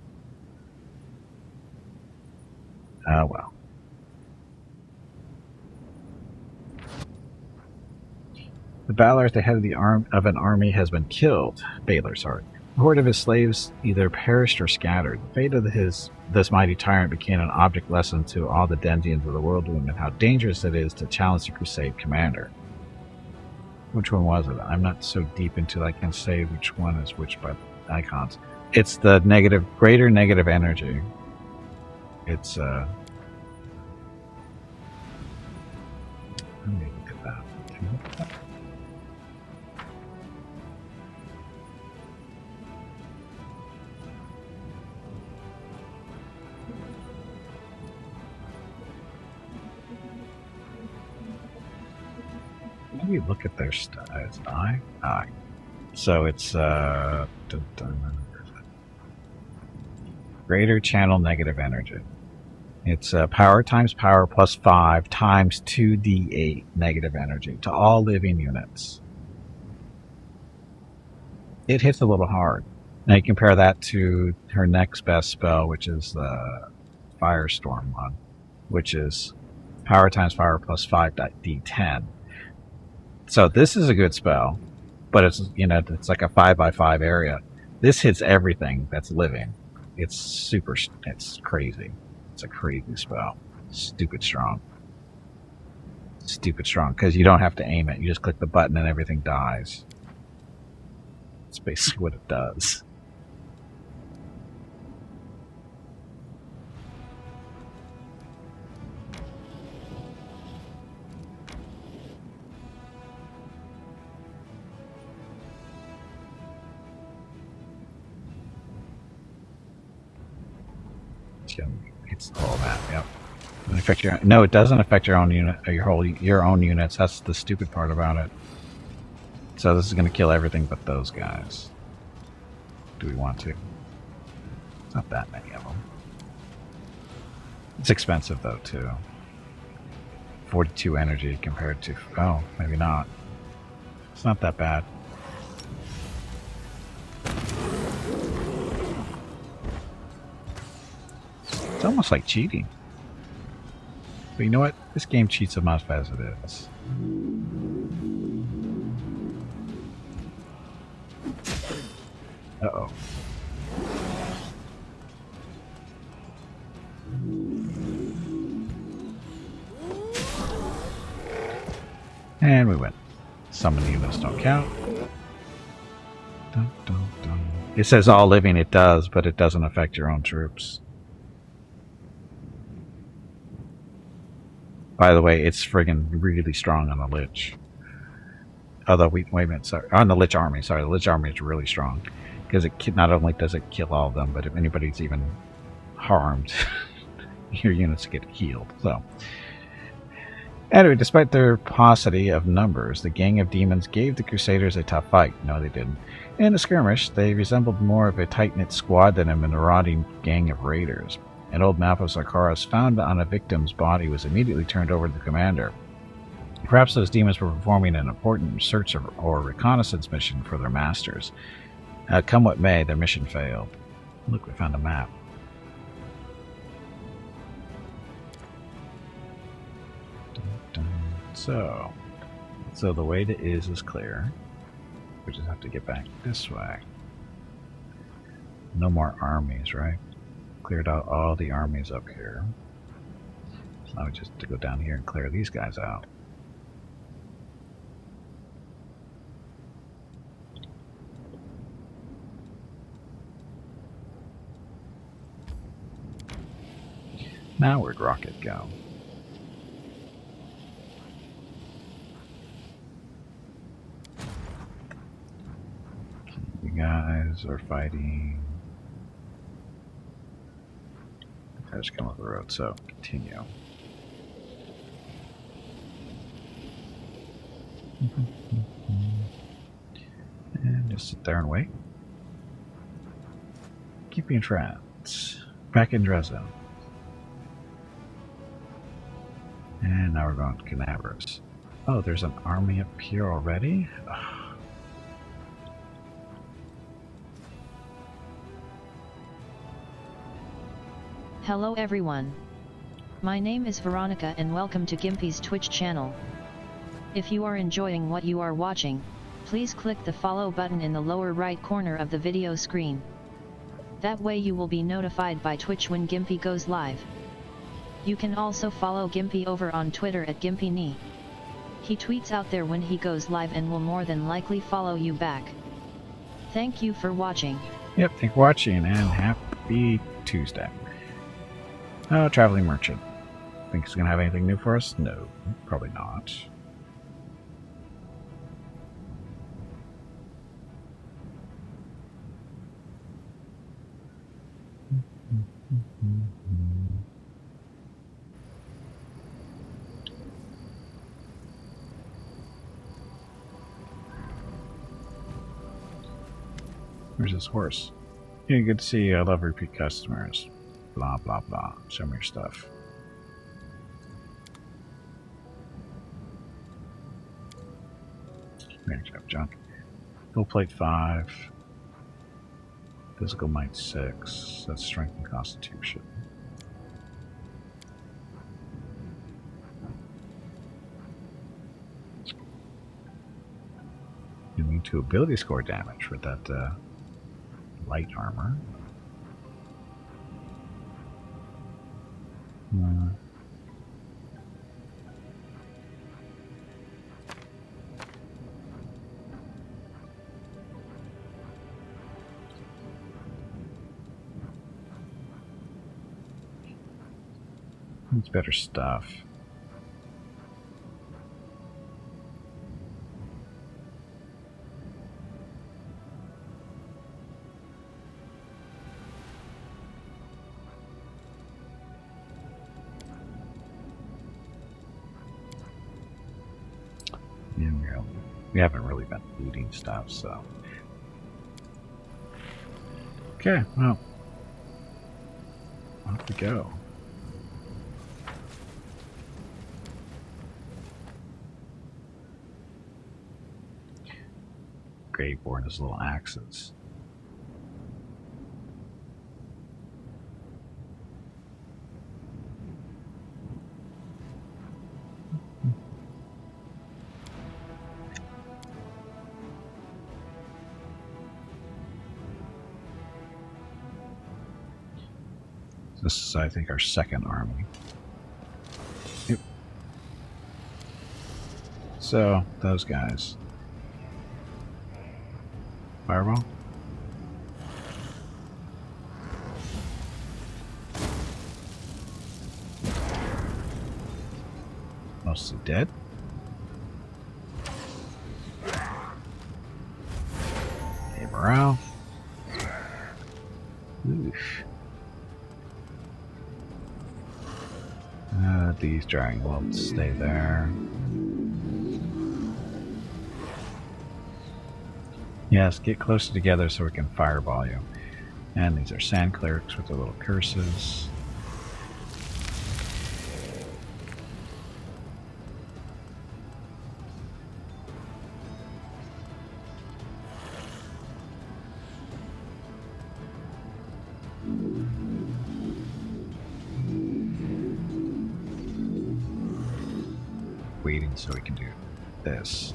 Oh, well. The Balor at the head of an army has been killed. Balor, sorry. A horde of his slaves either perished or scattered. The fate of this mighty tyrant became an object lesson to all the Denzians of the Whirlwind and how dangerous it is to challenge the Crusade commander. Which one was it? I'm not so deep into it, I can't say which one is which by the icons. It's the greater negative energy. It's, let me look at that. Can you look at that? Maybe look at their stats. I. So it's greater channel negative energy. It's power times power plus 5 times 2d8 negative energy to all living units. It hits a little hard. Now you compare that to her next best spell, which is the Firestorm one, which is power times power plus 5 d10. So this is a good spell, but it's it's like a 5x5 area. This hits everything that's living. It's crazy. It's a crazy spell. Stupid strong. Stupid strong, because you don't have to aim it. You just click the button and everything dies. That's basically what it does. It's the whole map. Yep. No, it doesn't affect your own unit. Your own units. That's the stupid part about it. So this is going to kill everything but those guys. Do we want to? It's not that many of them. It's expensive though too. 42 energy compared to... Oh, maybe not. It's not that bad. It's almost like cheating. But you know what? This game cheats as much as it is. Uh-oh. And we win. Summon units don't count. Dun, dun, dun. It says all living, it does, but it doesn't affect your own troops. By the way, it's friggin' really strong on the Lich. Although, wait a minute, sorry. On the Lich army, sorry. The Lich army is really strong. Because it not only does it kill all of them, but if anybody's even harmed, your units get healed. So, anyway, despite their paucity of numbers, the gang of demons gave the Crusaders a tough fight. No, they didn't. In a skirmish, they resembled more of a tight-knit squad than a marauding gang of raiders. An old map of Sarkaros found on a victim's body was immediately turned over to the commander. Perhaps those demons were performing an important search or reconnaissance mission for their masters. Come what may, their mission failed. Look, we found a map. So the way to is clear. We just have to get back this way. No more armies, right? Cleared out all the armies up here. So now we just have to go down here and clear these guys out. Now where'd Rocket go? You guys are fighting. I just come up the road, so continue. And just sit there and wait. Keep being friends. Back in Dresden. And now we're going to Canaveras. Oh, there's an army up here already? Ugh. Hello everyone. My name is Veronica and welcome to Gimpy's Twitch channel. If you are enjoying what you are watching, please click the follow button in the lower right corner of the video screen. That way you will be notified by Twitch when Gimpy goes live. You can also follow Gimpy over on Twitter at GimpyKnee. He tweets out there when he goes live and will more than likely follow you back. Thank you for watching. Yep, thanks for watching and happy Tuesday. Traveling Merchant. Think he's going to have anything new for us? No, probably not. Where's this horse? Yeah, good to see you. I love repeat customers. Blah, blah, blah. Show me your stuff. Range up junk. Full plate 5. Physical might 6. That's strength and constitution. Immune to ability score damage for that light armor. It's better stuff. Yeah, we haven't really been looting stuff, so. Okay, well, off we go. Graveborn his little axes. This is, I think, our second army. Yep. So, those guys. Fireball? Mostly dead. Hey, morale. Oof. These dragging will stay there. Yes, get closer together so we can fireball you. And these are sand clerics with their little curses. Waiting so we can do this.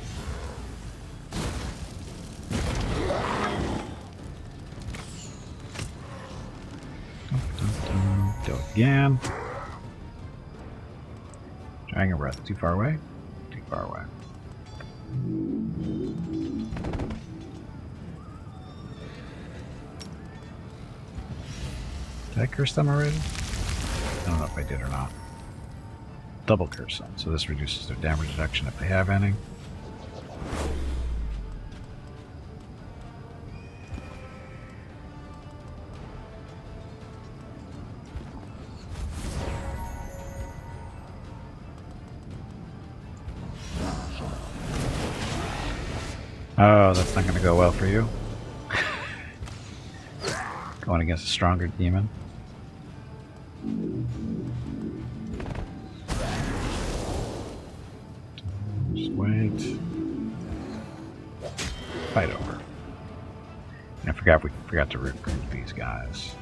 Do it again. Dragon breath. Too far away? Too far away. Did I curse them already? I don't know if I did or not. Double curse them, so this reduces their damage reduction if they have any. Oh, that's not going to go well for you. Going against a stronger demon. Just wait. Fight over. And we forgot to recruit these guys.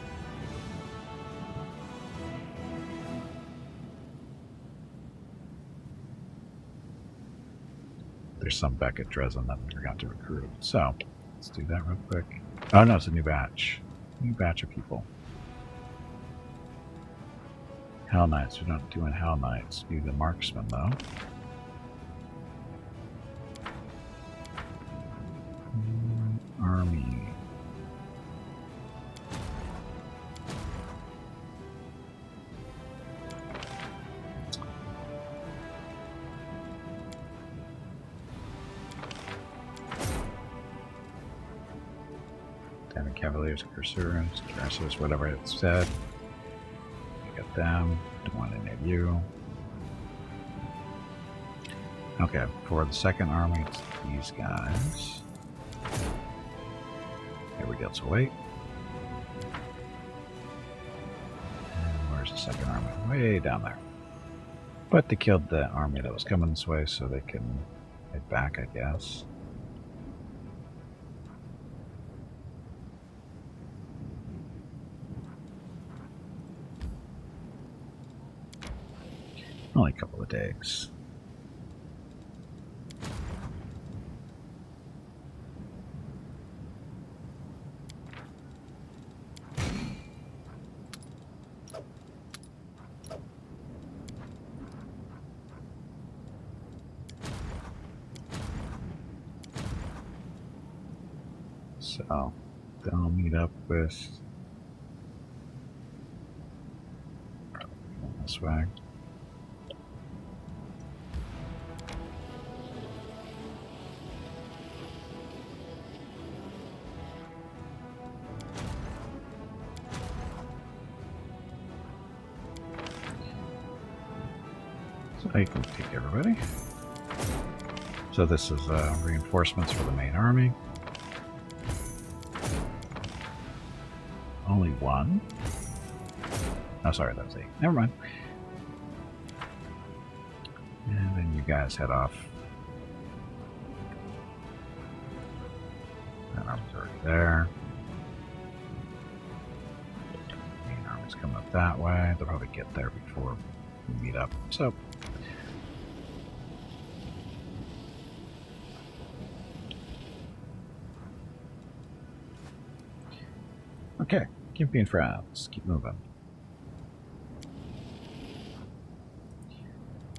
There's some back at Dresden that we forgot to recruit. So, let's do that real quick. Oh no, it's a new batch. New batch of people. Hell Knights. We're not doing Hell Knights. Do the marksman though. Army. Cavaliers, Cursors, whatever it said. Get them. Don't want any of you. Okay, for the second army, it's these guys. Here we go, so wait. And where's the second army? Way down there. But they killed the army that was coming this way, so they can head back, I guess. Only a couple of days. So, then I'll meet up with this way. So I can take everybody. So this is reinforcements for the main army. Only one. Oh, sorry, that was 8. Never mind. And then you guys head off. That army's already there. Main army's coming up that way. They'll probably get there before we meet up. So. Okay, keep being friends. Keep moving.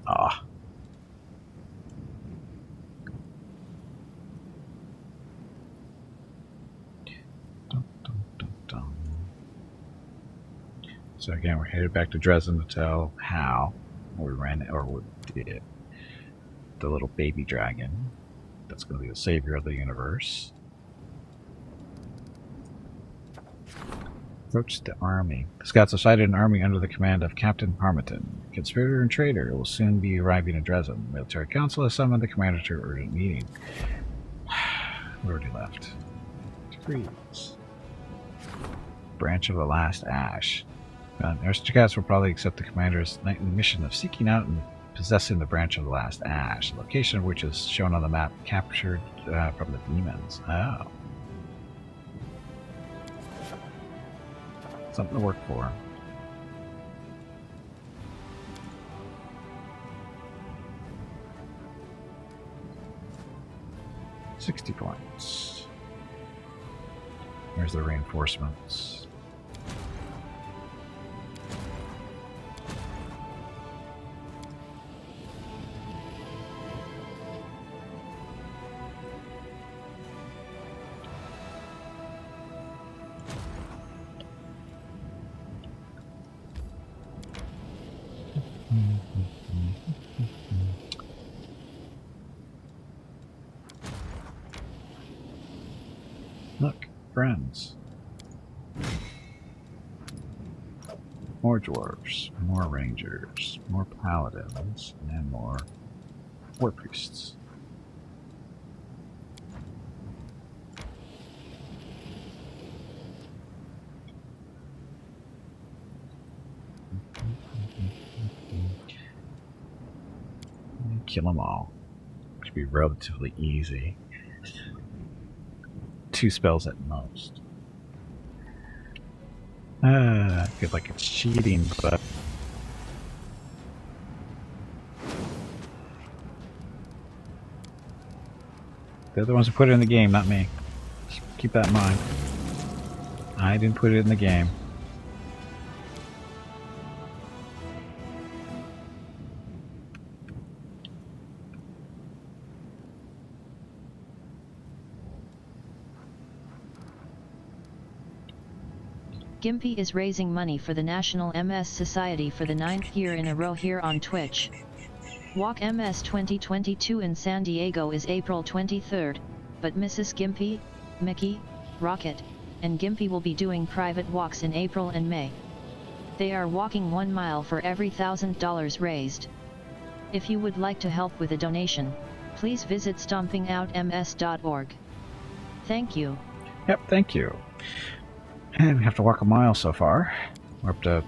Ah. Dun, dun, dun, dun. So again, we're headed back to Dresden to tell Hal we ran or what did. The little baby dragon that's going to be the savior of the universe. Approached the army. The scouts have sighted an army under the command of Captain Harmington. Conspirator and traitor will soon be arriving in Dresden. The military council has summoned the commander to an urgent meeting. We already left. Degrees. Branch of the Last Ash. Aristocrats will probably accept the commander's nightly mission of seeking out and possessing the Branch of the Last Ash, the location of which is shown on the map captured from the demons. Oh. Something to work for. $60 points. There's the reinforcements. Look, friends. More dwarves, more rangers, more paladins, and more war priests. Kill them all. Should be relatively easy. 2 spells at most. I feel like it's cheating, but they're the ones who put it in the game, not me. Just keep that in mind. I didn't put it in the game. Gimpy is raising money for the National MS Society for the 9th year in a row here on Twitch. Walk MS 2022 in San Diego is April 23rd, but Mrs. Gimpy, Mickey, Rocket, and Gimpy will be doing private walks in April and May. They are walking 1 mile for every $1,000 raised. If you would like to help with a donation, please visit stompingoutms.org. Thank you. Yep, thank you. And we have to walk a mile so far. We're up to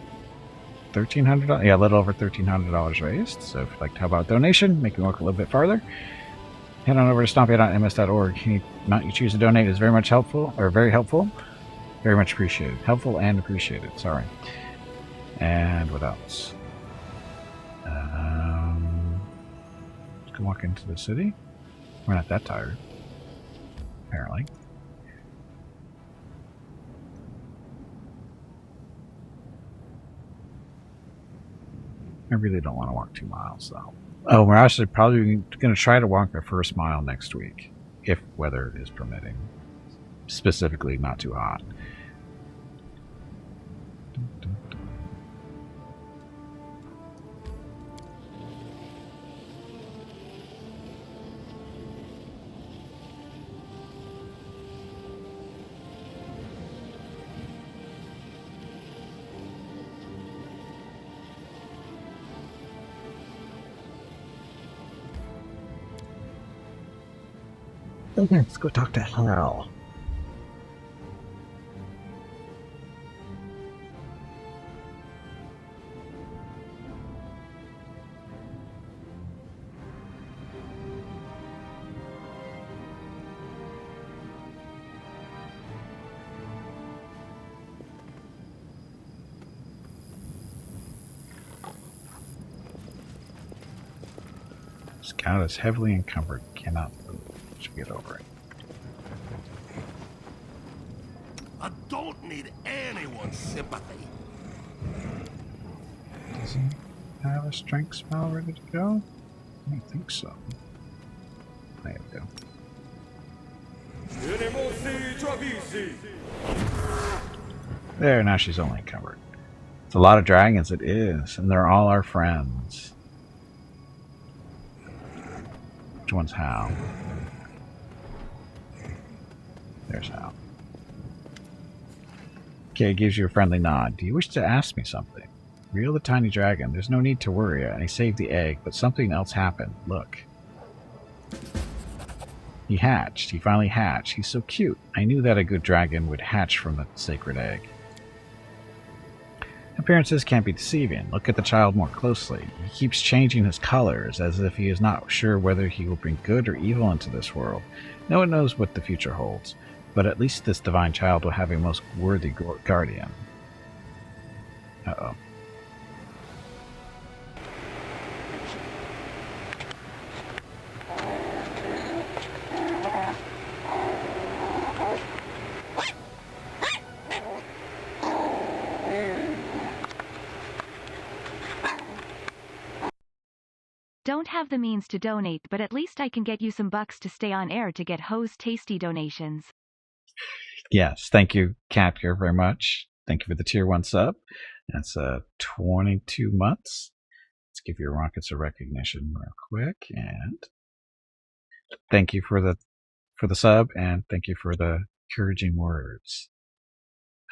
$1,300. Yeah, a little over $1,300 raised. So if you'd like to help out with a donation, make me walk a little bit farther, head on over to stompingoutms.org. Any amount you choose to donate is very much helpful, or very helpful. Very much appreciated. Helpful and appreciated. Sorry. And what else? Let's go walk into the city. We're not that tired, apparently. I really don't want to walk 2 miles, though. Oh, we're actually probably going to try to walk the first mile next week, if weather is permitting. Specifically, not too hot. Okay, let's go talk to Hal. Scout is heavily encumbered. Cannot move. Should get over it. I don't need anyone's sympathy. Does he have a strength spell ready to go? I don't think so. There we go. There, now she's only encumbered. It's a lot of dragons, it is, and they're all our friends. Which one's Hal? There's Hal. Okay, gives you a friendly nod. Do you wish to ask me something? Reel the tiny dragon. There's no need to worry. I saved the egg, but something else happened. Look. He hatched. He finally hatched. He's so cute. I knew that a good dragon would hatch from the sacred egg. Appearances can't be deceiving. Look at the child more closely. He keeps changing his colors, as if he is not sure whether he will bring good or evil into this world. No one knows what the future holds, but at least this divine child will have a most worthy guardian. Uh-oh. Don't have the means to donate, but at least I can get you some bucks to stay on air to get Ho's tasty donations. Yes, thank you, Catger, very much. Thank you for the tier 1 sub. That's 22 months. Let's give your rockets a recognition real quick, and thank you for the sub, and thank you for the encouraging words.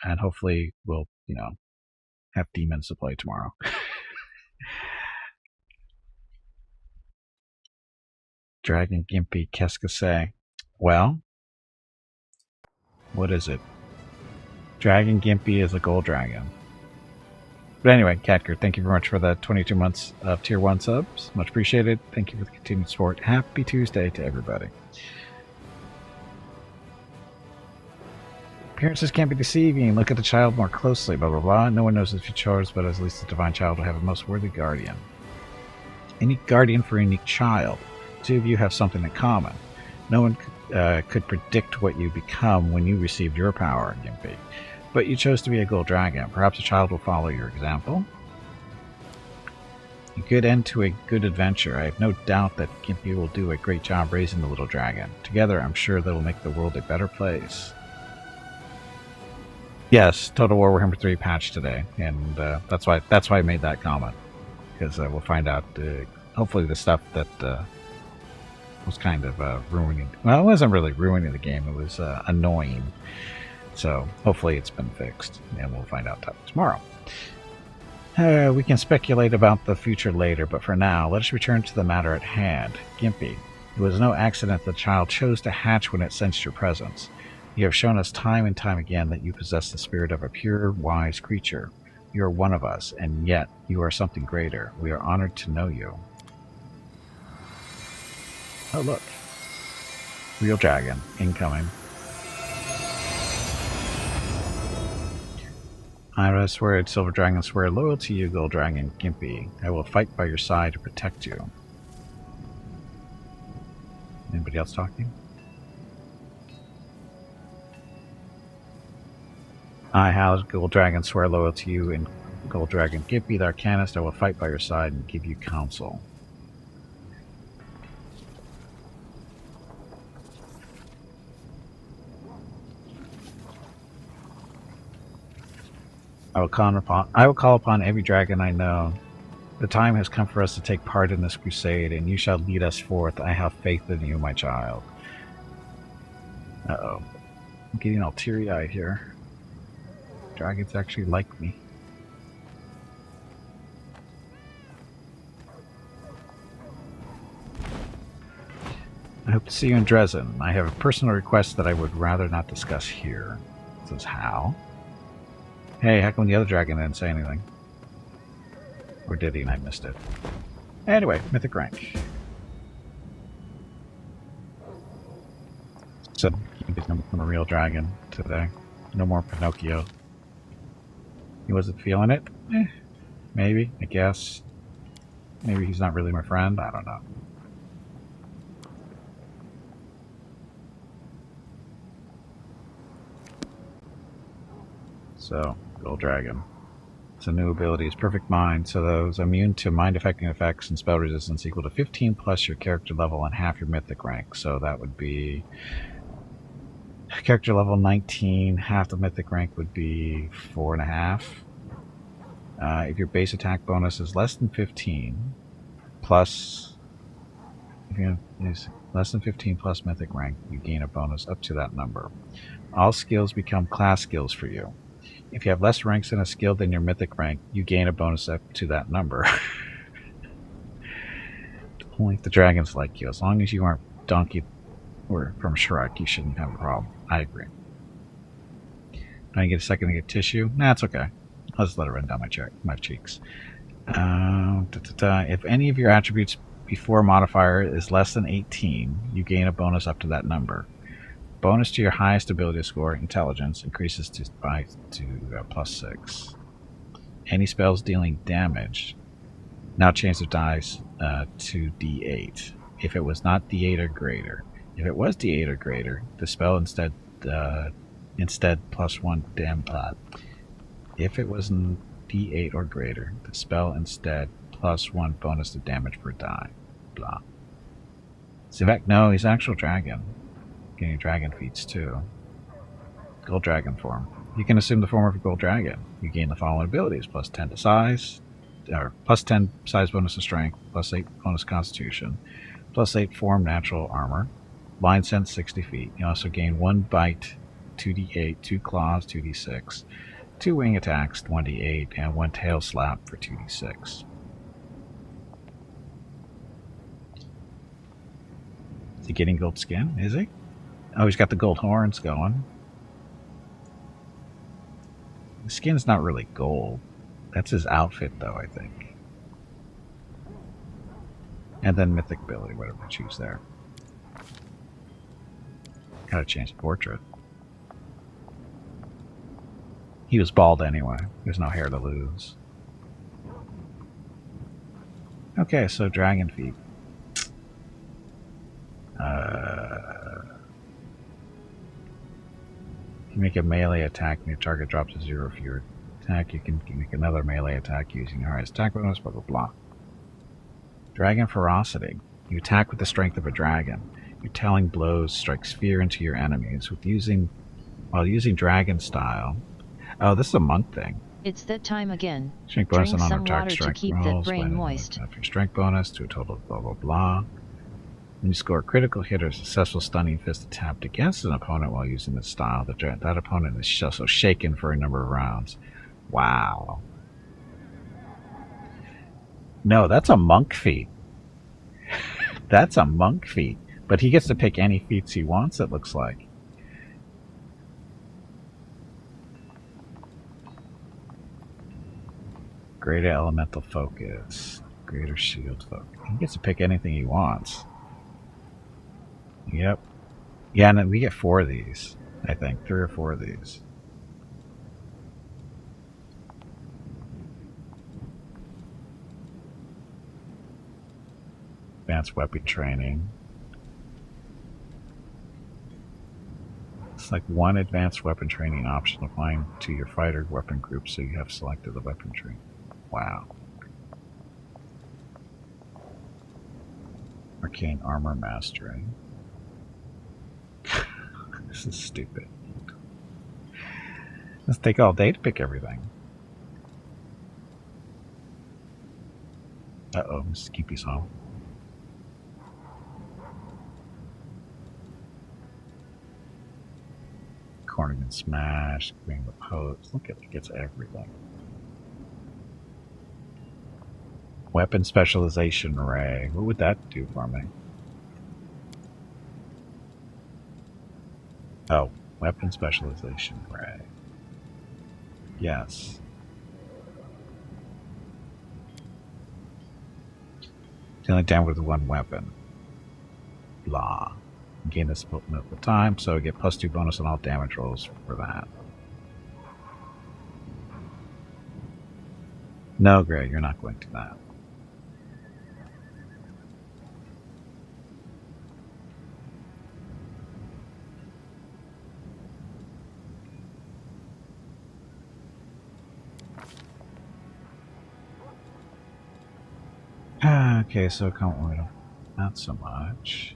And hopefully we'll, have demons to play tomorrow. Dragon Gimpy, qu'est-ce que c'est? Well, what is it? Dragon Gimpy is a gold dragon. But anyway, Catger, thank you very much for the 22 months of tier 1 subs. Much appreciated. Thank you for the continued support. Happy Tuesday to everybody. Appearances can't be deceiving. Look at the child more closely. Blah, blah, blah. No one knows if he chose, but at least the divine child will have a most worthy guardian. Unique guardian for a unique child. Two of you have something in common. No one could predict what you become when you received your power, Gimpy. But you chose to be a gold dragon. Perhaps a child will follow your example. A good end to a good adventure. I have no doubt that Gimpy will do a great job raising the little dragon. Together, I'm sure they'll make the world a better place. Yes, Total War Warhammer 3 patch today, and that's why I made that comment, because we'll find out. Hopefully, the stuff that was kind of ruining. Well, it wasn't really ruining the game. It was annoying. So hopefully it's been fixed, and we'll find out tomorrow. We can speculate about the future later, but for now, let us return to the matter at hand. Gimpy, it was no accident the child chose to hatch when it sensed your presence. You have shown us time and time again that you possess the spirit of a pure, wise creature. You are one of us, and yet you are something greater. We are honored to know you. Oh, look. Real dragon. Incoming. I swear, Silver Dragon, swear loyal to you, Gold Dragon Gimpy. I will fight by your side to protect you. Anybody else talking? I, Hal, Gold Dragon, swear loyal to you, and Gold Dragon Gimpy, the Arcanist. I will fight by your side and give you counsel. I will call upon every dragon I know. The time has come for us to take part in this crusade, and you shall lead us forth. I have faith in you, my child. Uh-oh. I'm getting all teary-eyed here. Dragons actually like me. I hope to see you in Dresden. I have a personal request that I would rather not discuss here. Says Hal. Hey, how come the other dragon didn't say anything? Or did he and I missed it? Anyway, Mythic rank. So, he become a real dragon today. No more Pinocchio. He wasn't feeling it? Maybe, I guess. Maybe he's not really my friend, I don't know. So, Gold Dragon. It's a new ability. It's Perfect Mind, so those immune to mind-affecting effects and spell resistance equal to 15 plus your character level and half your mythic rank. So that would be character level 19, half the mythic rank would be 4.5. If your base attack bonus is less than 15, plus if you use less than 15 plus mythic rank, you gain a bonus up to that number. All skills become class skills for you. If you have less ranks in a skill than your mythic rank, you gain a bonus up to that number. Only if the dragons like you. As long as you aren't Donkey or from Shrek, you shouldn't have a problem. I agree. Do I get a second to get tissue? Nah, it's okay. I'll just let it run down my cheeks. If any of your attributes before modifier is less than 18, you gain a bonus up to that number. Bonus to your highest ability score, intelligence, increases to plus 6. Any spells dealing damage now change the dice to D8. If it was not D8 or greater. If it was D8 or greater, the spell instead plus 1 If it was D8 or greater, the spell instead plus 1 bonus to damage per die. Blah. So in fact, no, he's an actual dragon. Getting dragon feats too. Gold dragon form. You can assume the form of a gold dragon. You gain the following abilities: plus 10 to size, or plus 10 size bonus to strength, plus 8 bonus constitution, plus 8 form natural armor, line sense 60 feet. You also gain 1 bite, 2d8, 2 claws, 2d6, 2 wing attacks, 1d8, and 1 tail slap for 2d6. Is he getting gold skin? Is he? Oh, he's got the gold horns going. The skin's not really gold. That's his outfit, though, I think. And then Mythic Ability, whatever we choose there. Gotta change the portrait. He was bald anyway. There's no hair to lose. Okay, so Dragon Feet. You make a melee attack and your target drops to 0 if you attack. You can make another melee attack using your highest attack bonus, blah blah blah. Dragon Ferocity. You attack with the strength of a dragon. Your telling blows strikes fear into your enemies while using dragon style. Oh, this is a monk thing. It's that time again. Strength bonus Drink on some attack water to strike keep rolls. that brain When moist. your strength bonus to a total of blah blah blah. When you score a critical hit or successful stunning fist tapped against an opponent while using this style, that opponent is also shaken for a number of rounds. Wow. No, that's a monk feat. That's a monk feat. But he gets to pick any feats he wants, it looks like. Greater elemental focus. Greater shield focus. He gets to pick anything he wants. Yep. Yeah, and then we get 4 of these, I think. 3 or 4 of these. advanced weapon training. It's like one advanced weapon training option applying to your fighter weapon group, so you have selected the weapon training. Wow. Arcane armor mastering. This is stupid. Let's take all day to pick everything. Uh-oh, Mrs. Keepy's home. Cornigan smash, bring the post. Look at it, gets everything. Weapon specialization ray. What would that do for me? Oh, weapon specialization ray. Yes. Dealing down with one weapon. Blah. Gain this multiple times, so I get +2 bonus on all damage rolls for that. No, Greg, you're not going to that. Okay, so not so much.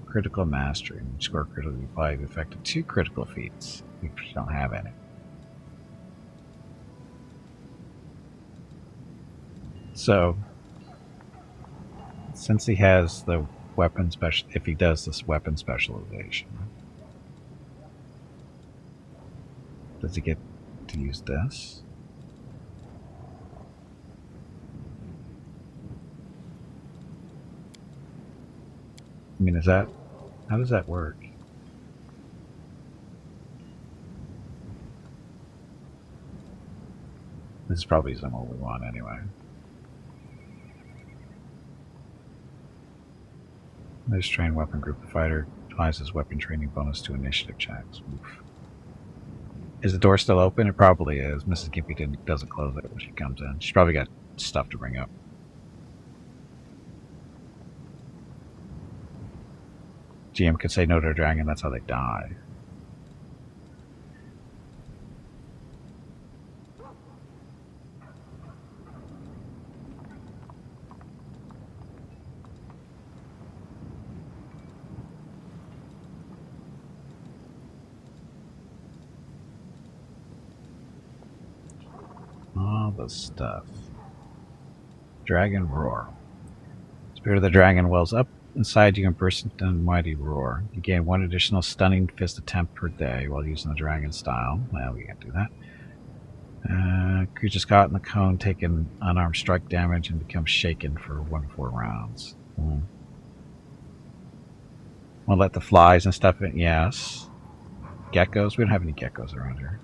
Critical mastery. You score critically apply the effect of 2 critical feats. You don't have any. So, since he has the weapon special, if he does this weapon specialization, does he get to use this? I mean, how does that work? This is probably something we want anyway. This trained weapon group of fighter applies his weapon training bonus to initiative checks. Oof. Is the door still open? It probably is. Mrs. Gimpy doesn't close it when she comes in. She's probably got stuff to bring up. GM could say no to a dragon, that's how they die. All the stuff. Dragon roar. Spirit of the dragon wells up inside you and bursts into a mighty roar. You gain 1 additional stunning fist attempt per day while using the dragon style. Well, we can't do that. Creatures caught in the cone take an unarmed strike damage and become shaken for 1 to 4 rounds. We'll let the flies and stuff in. Yes. Geckos? We don't have any geckos around here.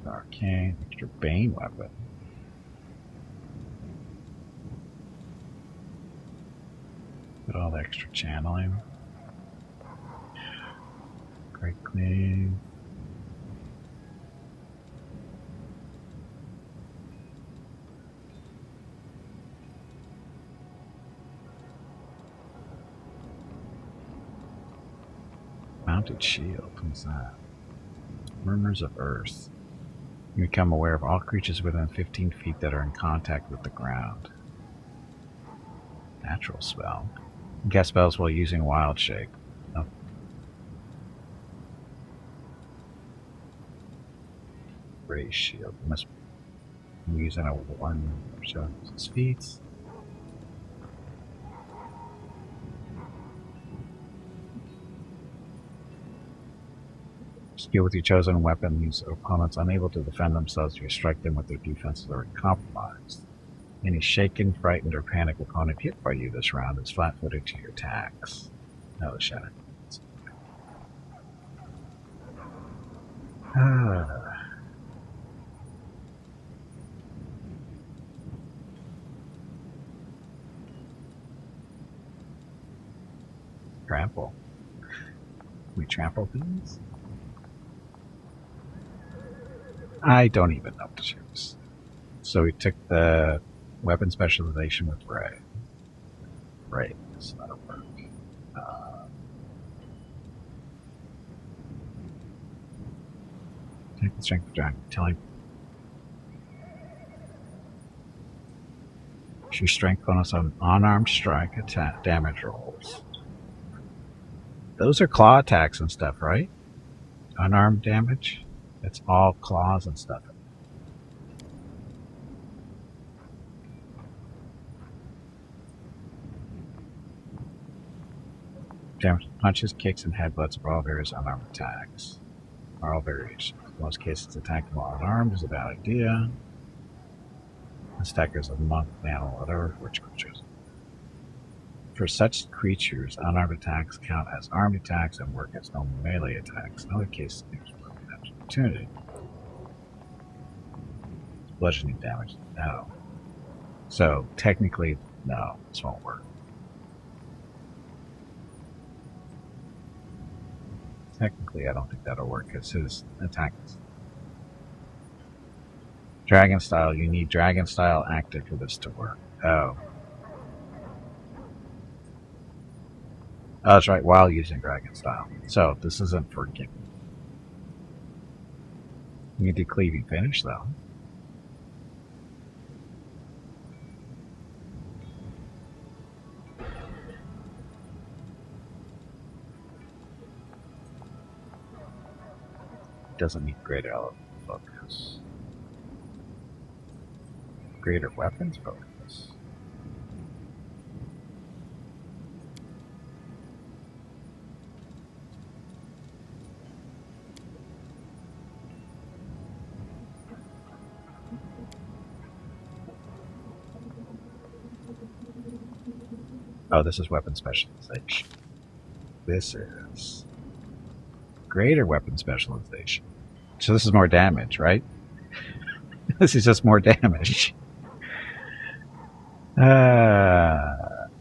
Arcane, extra Bane weapon. Got all the extra channeling. Great clean. Mounted shield. What's that? Murmurs of Earth. You become aware of all creatures within 15 feet that are in contact with the ground. Natural spell. Cast spells while using Wild Shape. Oh. Raise shield. Must be using a 1 showing his feet. Skill with your chosen weapon leaves opponents unable to defend themselves if you strike them with their defenses already compromised. Any shaken, frightened, or panicked opponent hit by you this round is flat-footed to your attacks. No, shut it. Trample. We trample things? I don't even know what to choose. So we took the weapon specialization with Ray. Ray, so that'll work. Take the strength of dragon. Telling. She strength bonus on unarmed strike attack damage rolls. Those are claw attacks and stuff, right? Unarmed damage? It's all claws and stuff. Damage punches, kicks, and headbutts are all various unarmed attacks. Are all variations. In most cases, attacking while unarmed is a bad idea. The stackers of monk, animal, whatever, which creatures. For such creatures, unarmed attacks count as armed attacks and work as normal melee attacks. In other cases, there's opportunity. Bludgeoning damage, no. So, technically, no, this won't work. Technically, I don't think that'll work because his attack is Dragon Style. You need Dragon Style active for this to work. Oh. Oh, that's right, while using Dragon Style. So, this isn't for Gimpy. You need to cleaving finish, though. Doesn't need greater element focus. Greater weapons focus. Oh, this is weapon specialization. This is greater weapon specialization. So this is more damage, right? This is just more damage.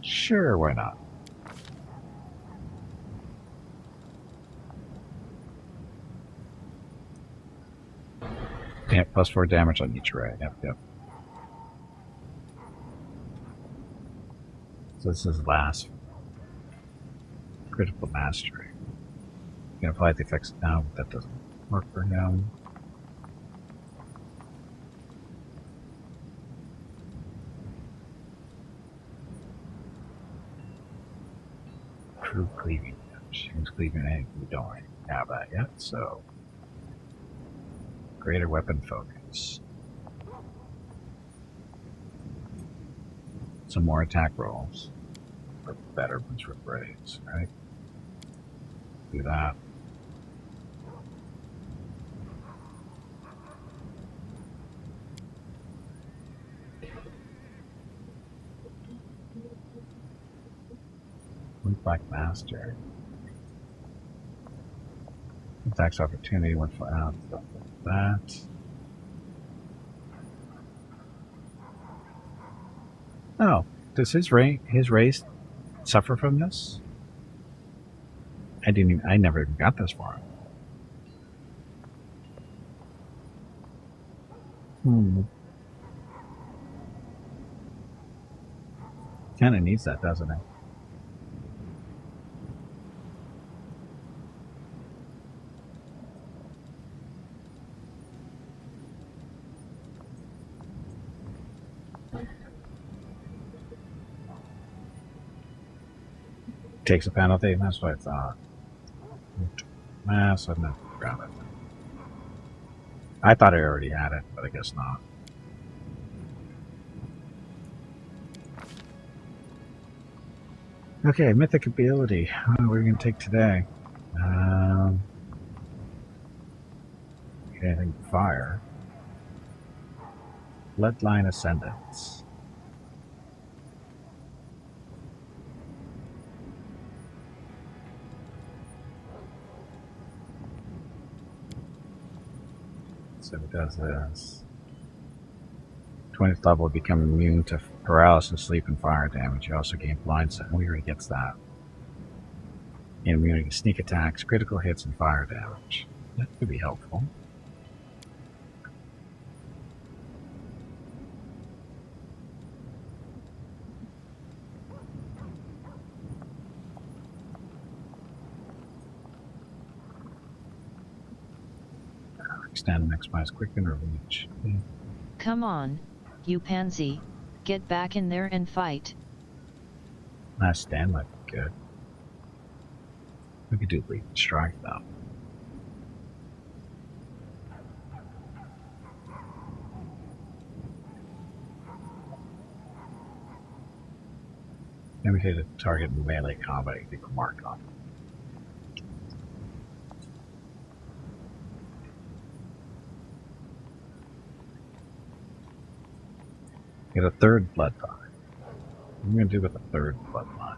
Sure, why not? Yeah, plus 4 damage on each ray. Yep. So this is last critical mastery. You can apply the effects now, but that doesn't work for him. True cleaving damage. Who's cleaving egg? We don't have that yet, so greater weapon focus. Some more attack rolls. Or better ones with braids, right? Do that. Black Master. Attacks opportunity, one for out, stuff like that. Oh, does his race suffer from this? I never even got this far. Kinda needs that, doesn't it? Takes a penalty, that's what I thought. Mass, I've never grabbed it. I thought I already had it, but I guess not. Okay, Mythic Ability. What are we going to take today? Okay, fire. Bloodline Ascendants. So it does this. 20th level, become immune to paralysis, sleep, and fire damage. You also gain blind sight. We already gets that. And immunity to sneak attacks, critical hits, and fire damage. That could be helpful. Extend, maximize, quicken, or reach. Okay. Come on, you pansy, get back in there and fight. Last stand might be good. We could do lead and strike though. Then we hit a target in melee combat, you can mark on. Get a third bloodline. What are we gonna do with a third bloodline?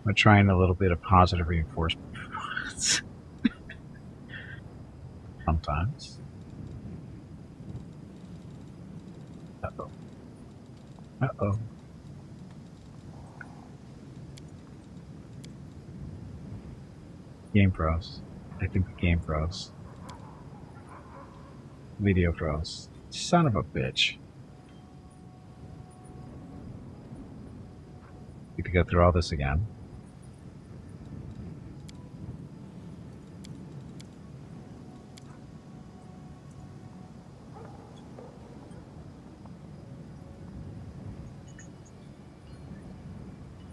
We're trying a little bit of positive reinforcement. Sometimes. Uh-oh. Uh-oh. Game pros. I think the game pros. Video pros. Son of a bitch. Need to go through all this again.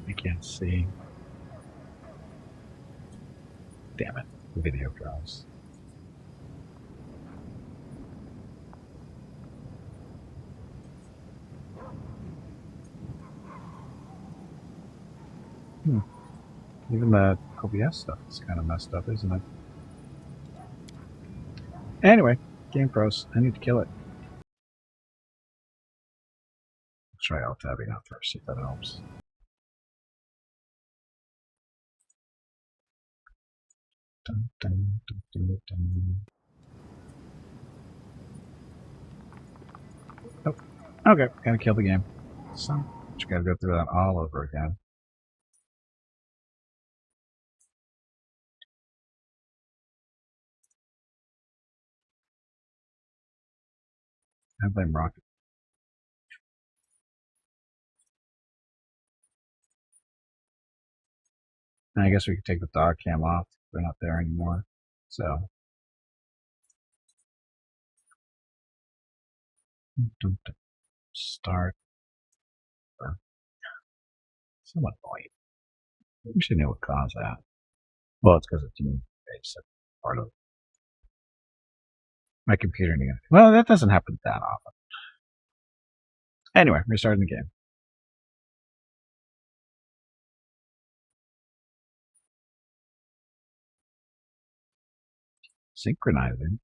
I can't see. Damn it. The video pros. Even the OBS stuff is kind of messed up, isn't it? Anyway, game pros. I need to kill it. Let's try alt-tabbing out first, see if that helps. Dun, dun, dun, dun, dun. Oh, okay. Gotta kill the game. So, you gotta go through that all over again. I blame Rocket. I guess we could take the dog cam off. They're not there anymore. So. Start. Somewhat annoying. We should know what caused that. Well, it's because it's based part of my computer. Well, that doesn't happen that often. Anyway, restarting the game. Synchronizing.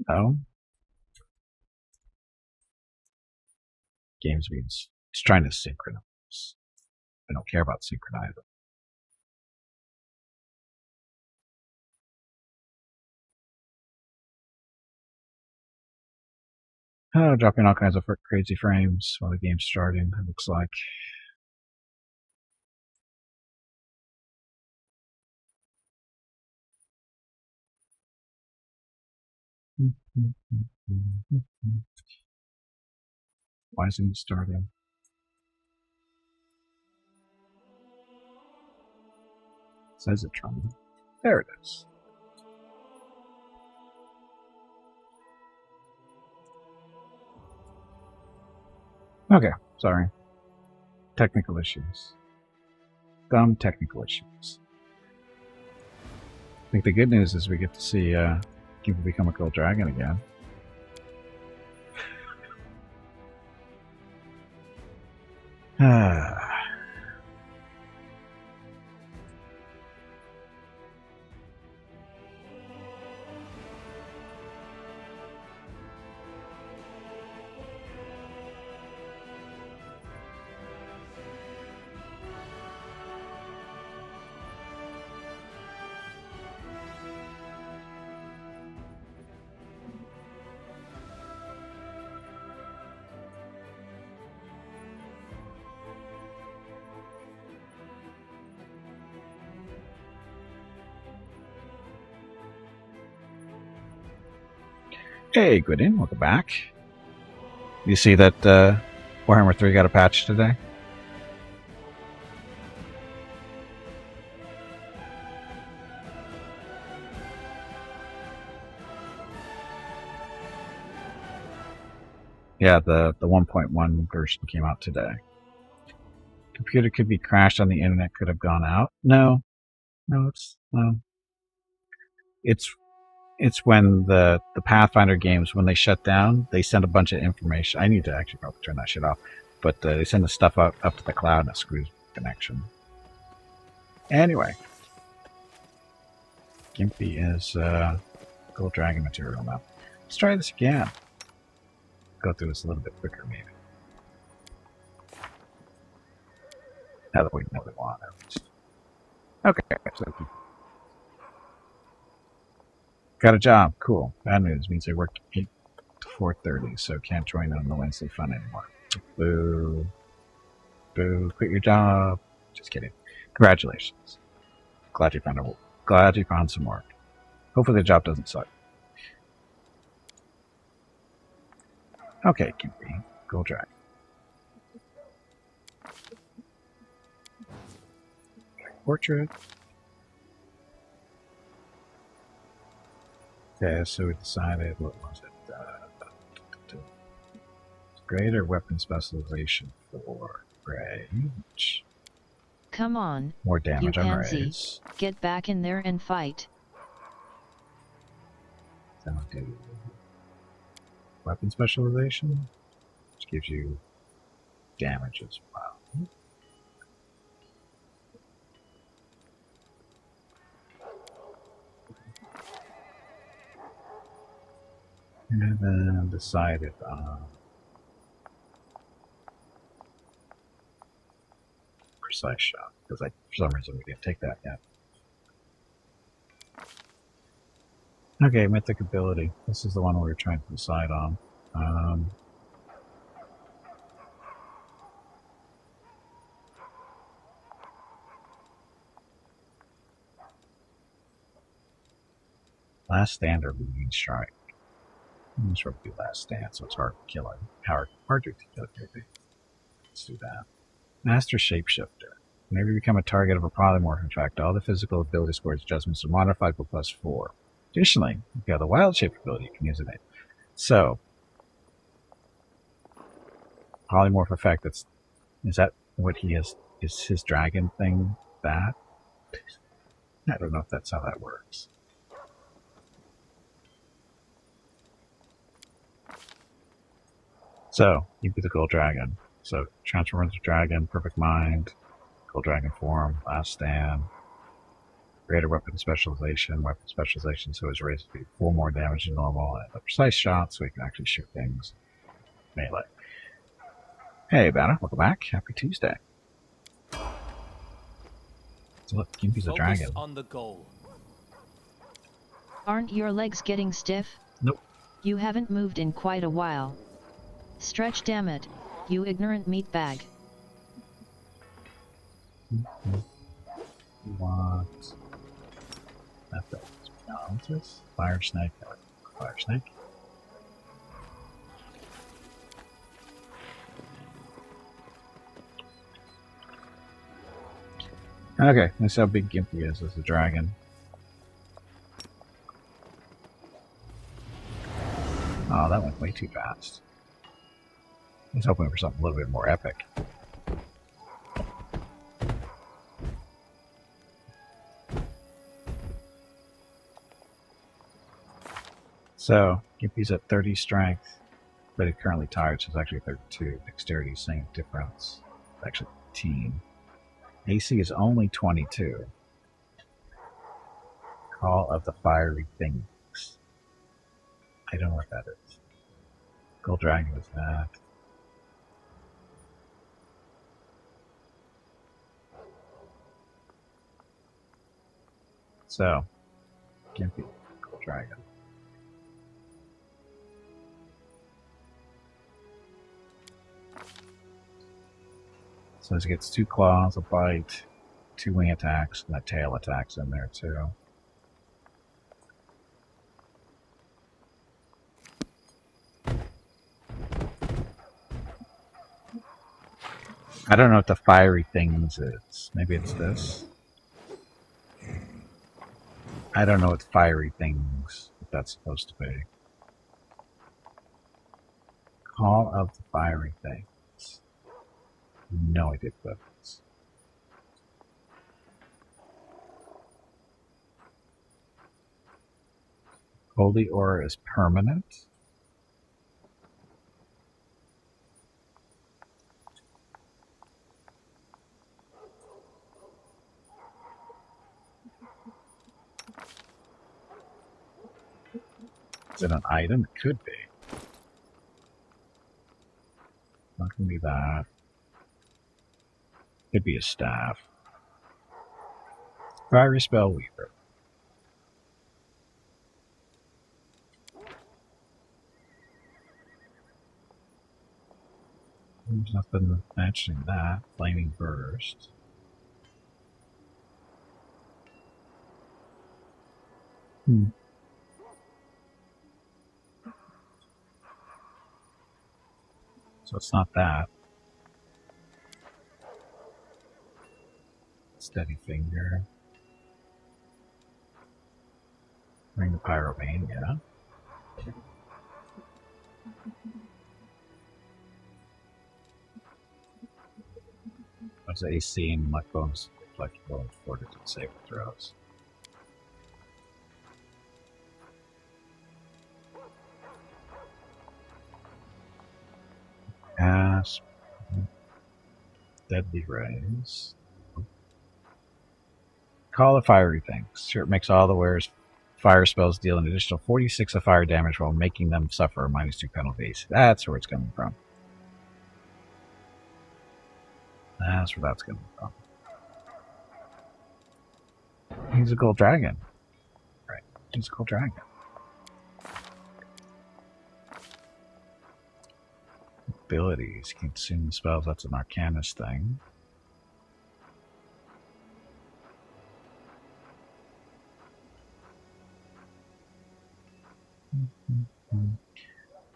Oh. Games means it's trying to synchronize. I don't care about synchronizing. Oh, dropping all kinds of crazy frames while the game's starting, it looks like. Why isn't it starting? It says it's running. There it is. Okay, sorry. Technical issues. Dumb technical issues. I think the good news is we get to see Gimpy become a gold dragon again. Hey, good in. Welcome back. You see that Warhammer 3 got a patch today? Yeah, the 1.1 version came out today. Computer could be crashed on the internet, could have gone out. No, it's when the Pathfinder games, when they shut down, they send a bunch of information. I need to actually probably turn that shit off, but they send the stuff up to the cloud and it screws the connection. Anyway, Gimpy is gold dragon material now. Let's try this again. Go through this a little bit quicker, maybe. Now that we know what we want. Okay, so got a job. Cool. Bad news means I work 8 to 4:30, so can't join on the Wednesday fun anymore. Boo. Boo. Quit your job. Just kidding. Congratulations. Glad you found some work. Hopefully the job doesn't suck. Okay, Kimpy. Gold dragon. Portrait. Okay, so we decided, what was it? Greater weapon specialization for range. Come on, More you damage on pansy. raise. Get back in there and fight. So I'll do weapon specialization, which gives you damage as well. And then decided on precise shot, because for some reason we didn't take that yet. Okay, Mythic Ability. This is the one we were trying to decide on. Last Stand or Leading Strike. I'm just going to do Last Stand, so it's hard to kill it. Harder to kill it, maybe. Let's do that. Master Shapeshifter. Whenever you become a target of a polymorph, in fact, all the physical ability scores adjustments are modified by +4. Additionally, if you have the Wild Shape ability, you can use it. So, polymorph effect, is that what he is? Is his dragon thing that? I don't know if that's how that works. So, you be the gold dragon. So, transform into dragon, perfect mind, gold dragon form, last stand, greater weapon specialization, so his raise to be 4 more damage than normal, and a precise shot so he can actually shoot things melee. Hey, Banner, welcome back. Happy Tuesday. So look, Gimpy's a dragon. On the goal. Aren't your legs getting stiff? Nope. You haven't moved in quite a while. Stretch, damn it, you ignorant meatbag. What? Balances? Fire snake. Fire snake. Okay, let's see how big Gimpy is as a dragon. Oh, that went way too fast. I was hoping for something a little bit more epic. So, Gimpy's at 30 strength, but he's currently tired, so it's actually 32. Dexterity, same difference. It's actually 15. AC is only 22. Call of the Fiery Things. I don't know what that is. Gold Dragon is that. So, Gimpy, Gold Dragon. So he gets 2 claws, a bite, 2 wing attacks, and a tail attacks in there too. I don't know what the fiery things is. Maybe it's this. I don't know what fiery things what that's supposed to be. Call of the fiery things. No idea what that is. Holy aura is permanent. Is it an item? It could be. Not gonna be that. Could be a staff. Fiery spell weaver. There's nothing mentioning that. Flaming burst. So it's not that. Steady finger. Ring of Pyromania. What's AC and luck bonus flexible and fortitude saving throws? Asp. Deadly rays. Call of fiery things. Sure, it makes all the wearer's fire spells deal an additional 46 of fire damage while making them suffer a -2 penalties. That's where it's coming from. That's where that's coming from. He's a gold dragon. Right. He's a gold dragon. Abilities. Consume spells. That's an Arcanist thing.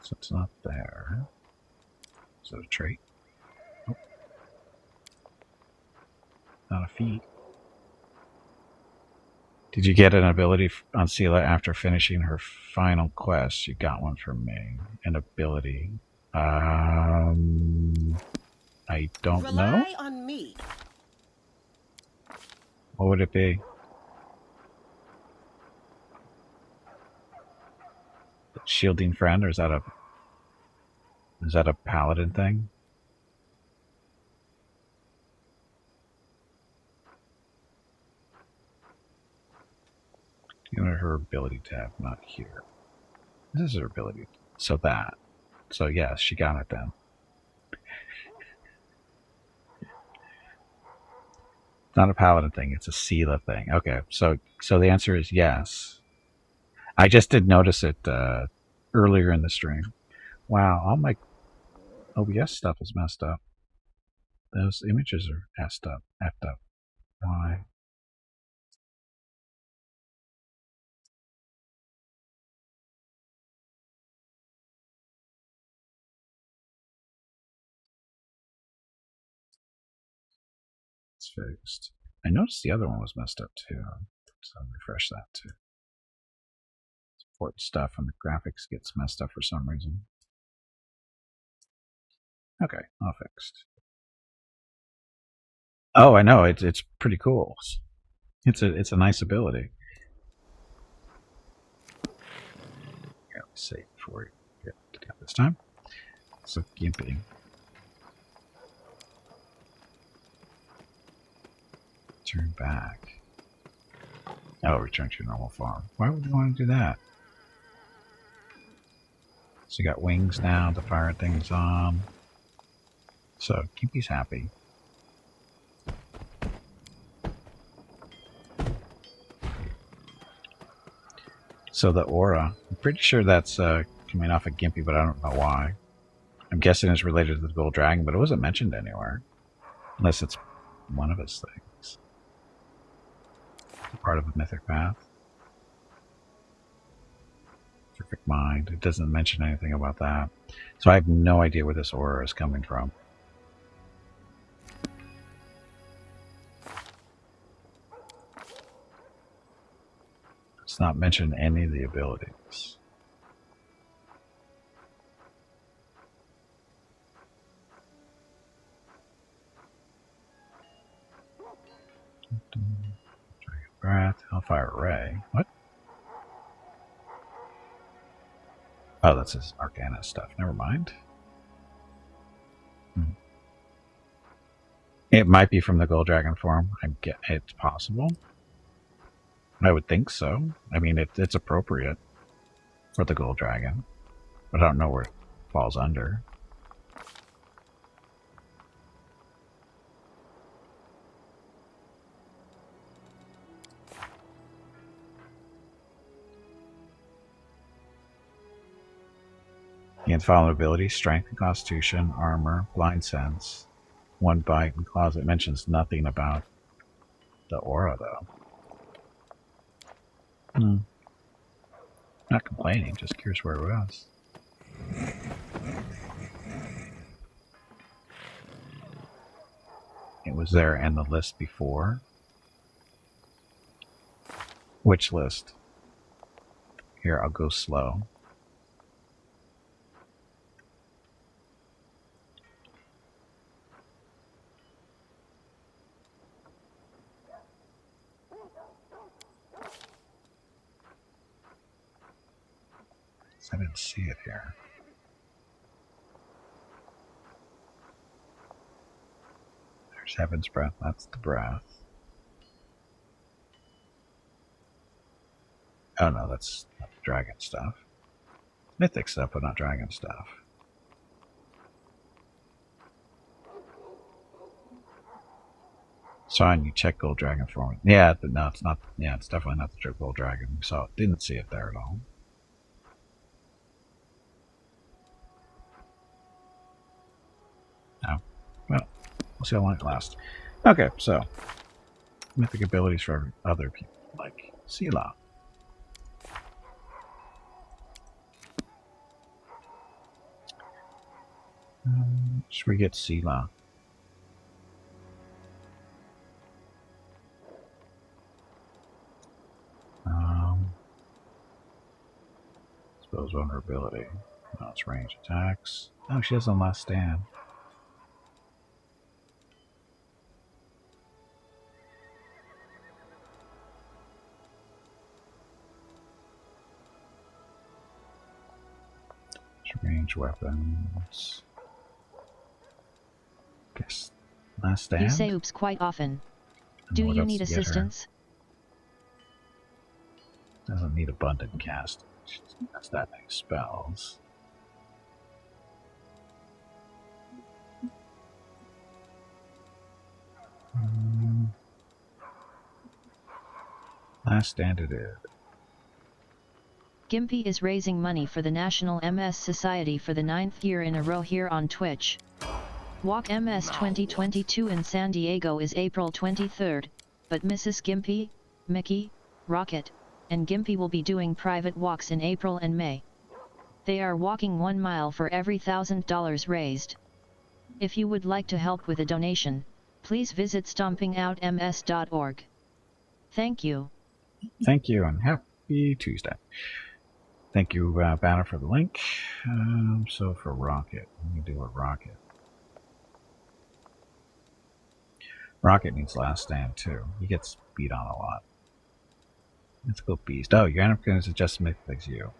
So it's not there. Is it a trait? Nope. Not a feat. Did you get an ability on Sela after finishing her final quest? You got one from me. An ability. I don't know. Rely on me. What would it be? Shielding friend, or is that a paladin thing? You know her ability tab, not here. This is her ability. So that. So yes, she got it then. It's not a paladin thing, it's a Sela thing. Okay, so the answer is yes. I just did notice it earlier in the stream. Wow, all my OBS stuff is messed up. Those images are effed up. Why? It's fixed. I noticed the other one was messed up too. So I'll refresh that too. Support stuff and the graphics gets messed up for some reason. Okay, all fixed. Oh, I know. It's pretty cool. It's a nice ability. Here, let's save before we get to that this time. So gimping. Turn back. Oh, return to your normal form. Why would you want to do that? So you got wings now, the fire thing's on. So Gimpy's happy. So the aura, I'm pretty sure that's coming off of Gimpy, but I don't know why. I'm guessing it's related to the gold dragon, but it wasn't mentioned anywhere. Unless it's one of his things. Part of the mythic path. Perfect mind. It doesn't mention anything about that. So I have no idea where this aura is coming from. It's not mentioned in any of the abilities. Dragon Breath, Hellfire Ray. What? Oh, that's his Arcana stuff. Never mind. It might be from the Gold Dragon form. It's possible. I would think so. I mean, it's appropriate for the Gold Dragon, but I don't know where it falls under. Gains following abilities: Strength and Constitution, Armor, Blind Sense, 1 Bite, and Claws. It mentions nothing about the aura, though. Not complaining, just curious where it was. It was there in the list before. Which list? Here, I'll go slow. I didn't see it here. There's Heaven's Breath, that's the breath. Oh no, that's not the dragon stuff. Mythic stuff, but not dragon stuff. Sign, you check Gold Dragon for me. Yeah, but no, it's not. Yeah, it's definitely not the Gold Dragon. We saw it. Didn't see it there at all. No. Well, we'll see how long it lasts. Okay, so mythic abilities for other people, like Sela. Should we get Sela? Suppose vulnerability. No, it's range attacks. Oh, she has one last stand. Range weapons. Guess last stand. You say oops quite often. Do you need assistance? Doesn't need abundant cast. She has that many spells. Last stand it is. Gimpy is raising money for the National MS Society for the 9th year in a row here on Twitch. Walk MS 2022 in San Diego is April 23rd, but Mrs. Gimpy, Mickey, Rocket, and Gimpy will be doing private walks in April and May. They are walking 1 mile for every $1,000 raised. If you would like to help with a donation, please visit stompingoutms.org. Thank you. Thank you, and happy Tuesday. Thank you, Banner, for the link. So for Rocket, let me do a Rocket. Rocket needs last stand too. He gets beat on a lot. Let's go Beast. Oh, your enemy is just mythic as you.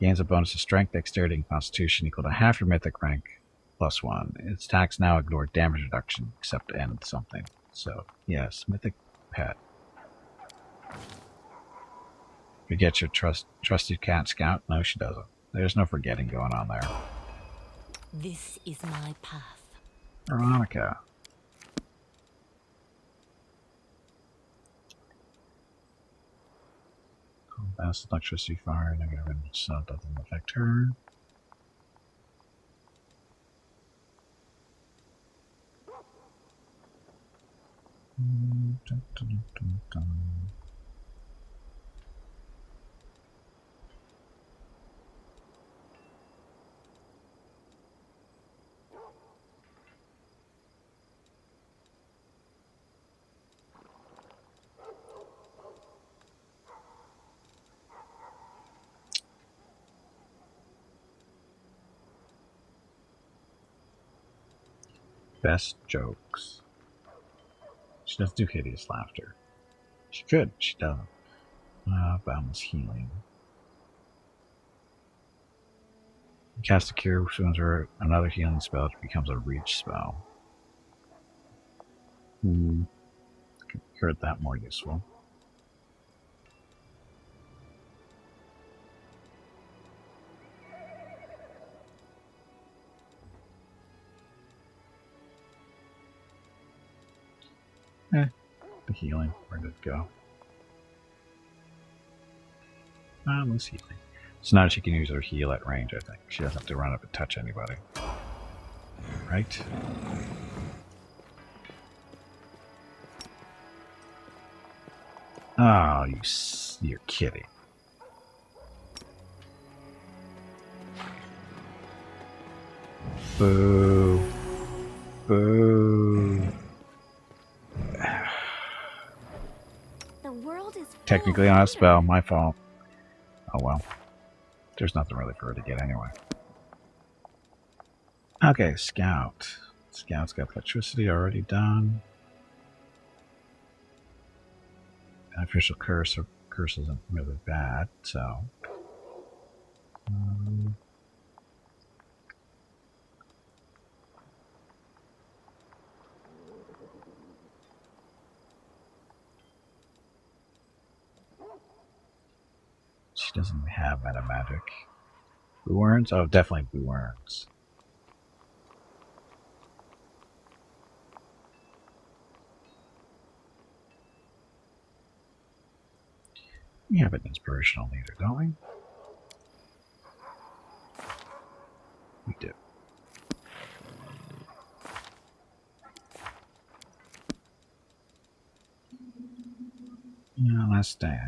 Gains a bonus of strength, dexterity, and constitution equal to half your mythic rank plus 1. Its attacks now ignore damage reduction except to end something. So, yes, mythic pet. Forget your trusty cat scout? No, she doesn't. There's no forgetting going on there. This is my path. Veronica. Best electricity, fire, negative energy, so it doesn't affect her. Dun, dun, dun, dun. Best jokes. She doesn't do hideous laughter. She could. She doesn't. Boundless healing. Cast a cure, which soon her another healing spell, it becomes a reach spell. Heard that more useful. The healing. Where did it go? Boundless healing. So now she can use her heal at range, I think. She doesn't have to run up and touch anybody. Right? Oh, you're kidding. Boo. Boo. The world is Technically on a spell, my fault. Oh well. There's nothing really for her to get anyway. Okay, Scout. Scout's got electricity already done. Beneficial curse isn't really bad, so. She doesn't have meta magic. Blue urns? Oh, definitely blue urns. We have an inspirational leader, don't we? We do. Yeah, let's stand.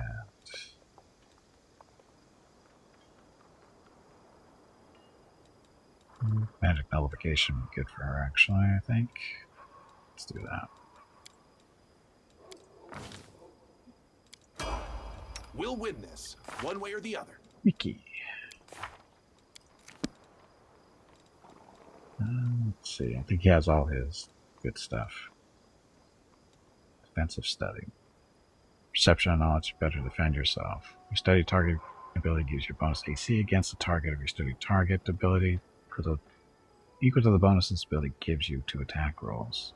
Magic nullification would be good for her, actually, I think. Let's do that. We'll win this, one way or the other. Mickey. Let's see. I think he has all his good stuff. Defensive study. Perception and knowledge to better defend yourself. Your study target ability gives you bonus AC against the target of your study target ability equal to the bonus this ability gives you to attack rolls.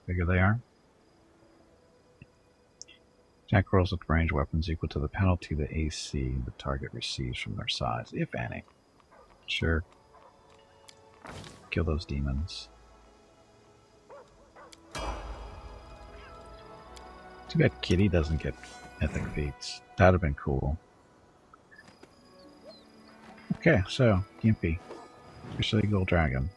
Bigger they are. Attack rolls with ranged weapons equal to the penalty the AC the target receives from their size, if any. Sure. Kill those demons. Too bad Kitty doesn't get mythic feats. That'd have been cool. Okay, so Gimpy. Officially Gold Dragon.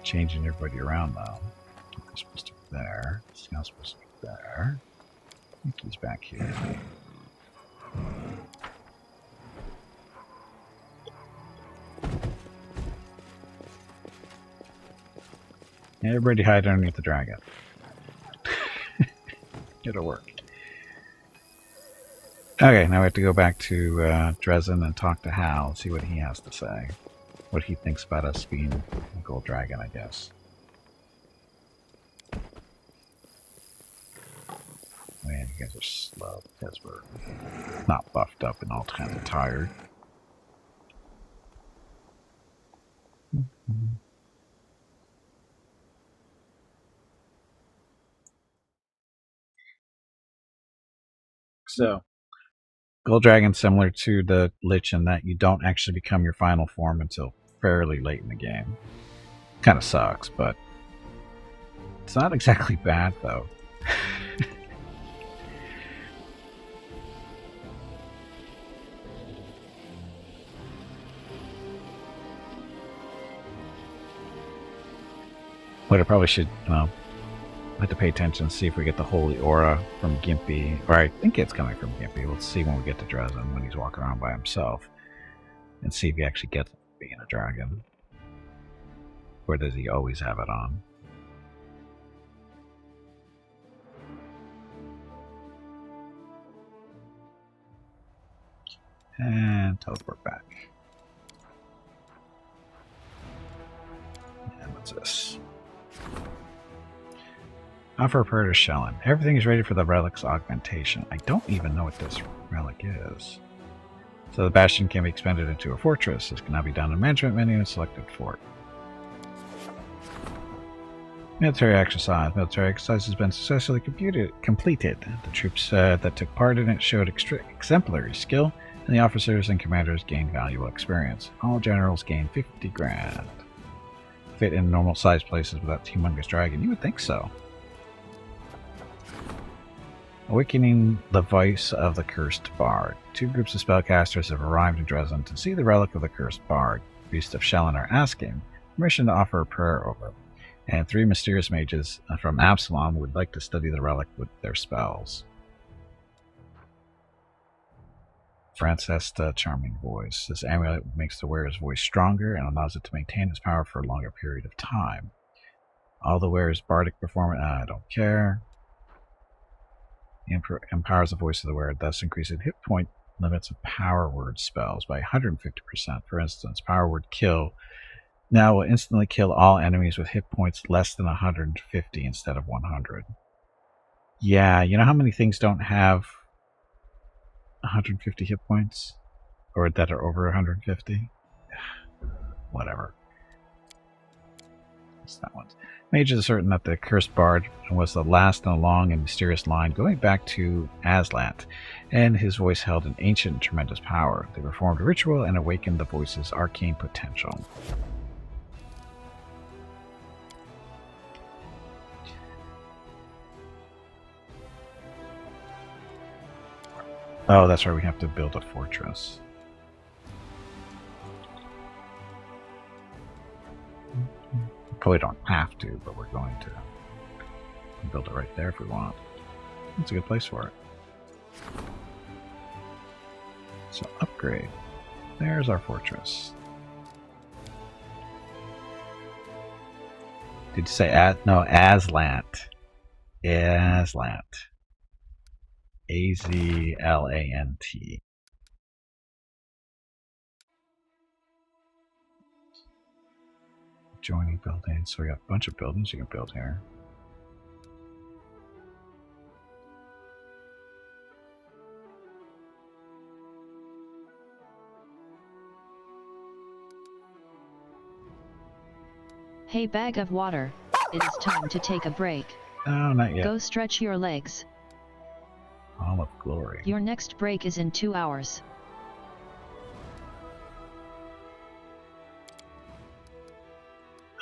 Changing everybody around though. He's supposed to be there. Scout's supposed to be there. I think he's back here. Everybody hide underneath the dragon. It'll work. Okay, now we have to go back to Dresden and talk to Hal, see what he has to say. What he thinks about us being a gold dragon, I guess. Man, you guys are slow because we're not buffed up and all kinds of tired. So, Gold Dragon's similar to the Lich in that you don't actually become your final form until fairly late in the game. Kind of sucks, but it's not exactly bad, though. What I probably should, have to pay attention, see if we get the holy aura from Gimpy, or I think it's coming from Gimpy. We'll see when we get to Dresden, when he's walking around by himself, and see if he actually gets being a dragon. Or does he always have it on? And teleport back. And what's this? Offer a prayer to Shellen. Everything is ready for the relic's augmentation. I don't even know what this relic is. So the bastion can be expanded into a fortress. This can now be done in the management menu and selected fort. Military exercise. Military exercise has been successfully completed. The troops that took part in it showed exemplary skill, and the officers and commanders gained valuable experience. All generals gained 50 grand. Fit in normal-sized places without the humongous dragon. You would think so. Awakening the voice of the cursed bard. 2 groups of spellcasters have arrived in Dresden to see the relic of the cursed bard. Priests of Shellen are asking permission to offer a prayer over it, and 3 mysterious mages from Absalom would like to study the relic with their spells. Francesca, charming voice. This amulet makes the wearer's voice stronger and allows it to maintain its power for a longer period of time. All the wearer's bardic performance. I don't care. Empowers the voice of the wearer, thus increasing hit point limits of power word spells by 150%. For instance, power word kill now will instantly kill all enemies with hit points less than 150 instead of 100. Yeah, you know how many things don't have 150 hit points? Or that are over 150? Whatever. It's that one. Mages are certain that the cursed bard was the last in a long and mysterious line going back to Aslant, and his voice held an ancient and tremendous power. They performed a ritual and awakened the voice's arcane potential. Oh, that's right, we have to build a fortress. Probably don't have to, but we're going to. Build it right there if we want. It's a good place for it. So upgrade. There's our fortress. Did you say no, Aslant. Aslant. A-Z-L-A-N-T. Joining buildings. So we got a bunch of buildings you can build here. Hey, bag of water. It is time to take a break. No, not yet. Go stretch your legs. Hall of Glory. Your next break is in 2 hours.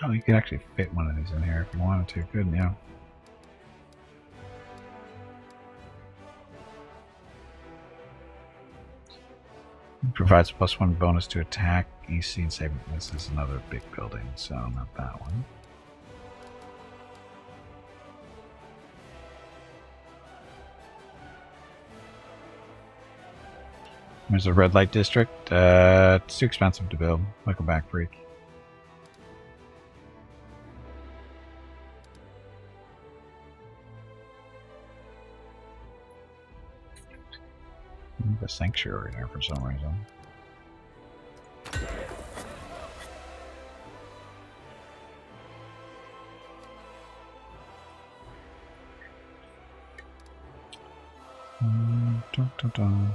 Oh, you could actually fit one of these in here if you wanted to, couldn't you? It provides a +1 bonus to attack, AC, and saving. This is another big building, so not that one. There's a red light district. It's too expensive to build. Welcome back, freak. The sanctuary there for some reason. Dun, dun, dun.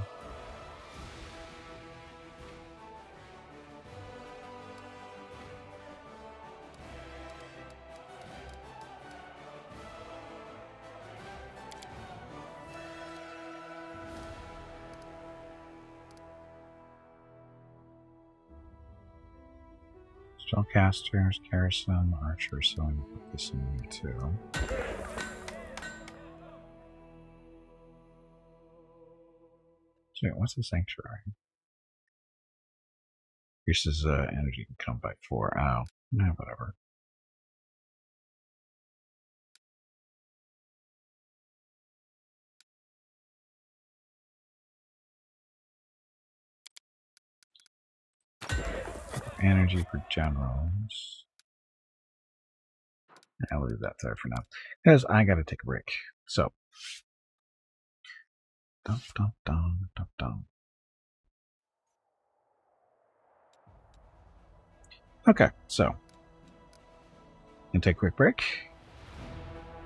Spellcasters, garrison, archers, so I'm going to put this in here too. So what's the sanctuary? Increases energy can come by 4. Oh, no, whatever. energy for generals. I'll leave that there for now. Because I gotta take a break. So. Dum, dum, dum, dum, dum. Okay, so. Gonna take a quick break.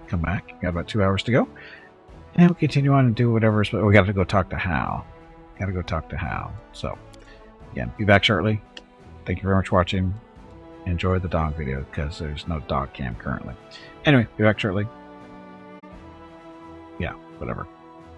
Come back. Got about 2 hours to go. And we'll continue on and do whatever. We gotta go talk to Hal. Gotta go talk to Hal. So, again, be back shortly. Thank you very much for watching. Enjoy the dog video because there's no dog cam currently. Anyway, be back shortly. Yeah, whatever.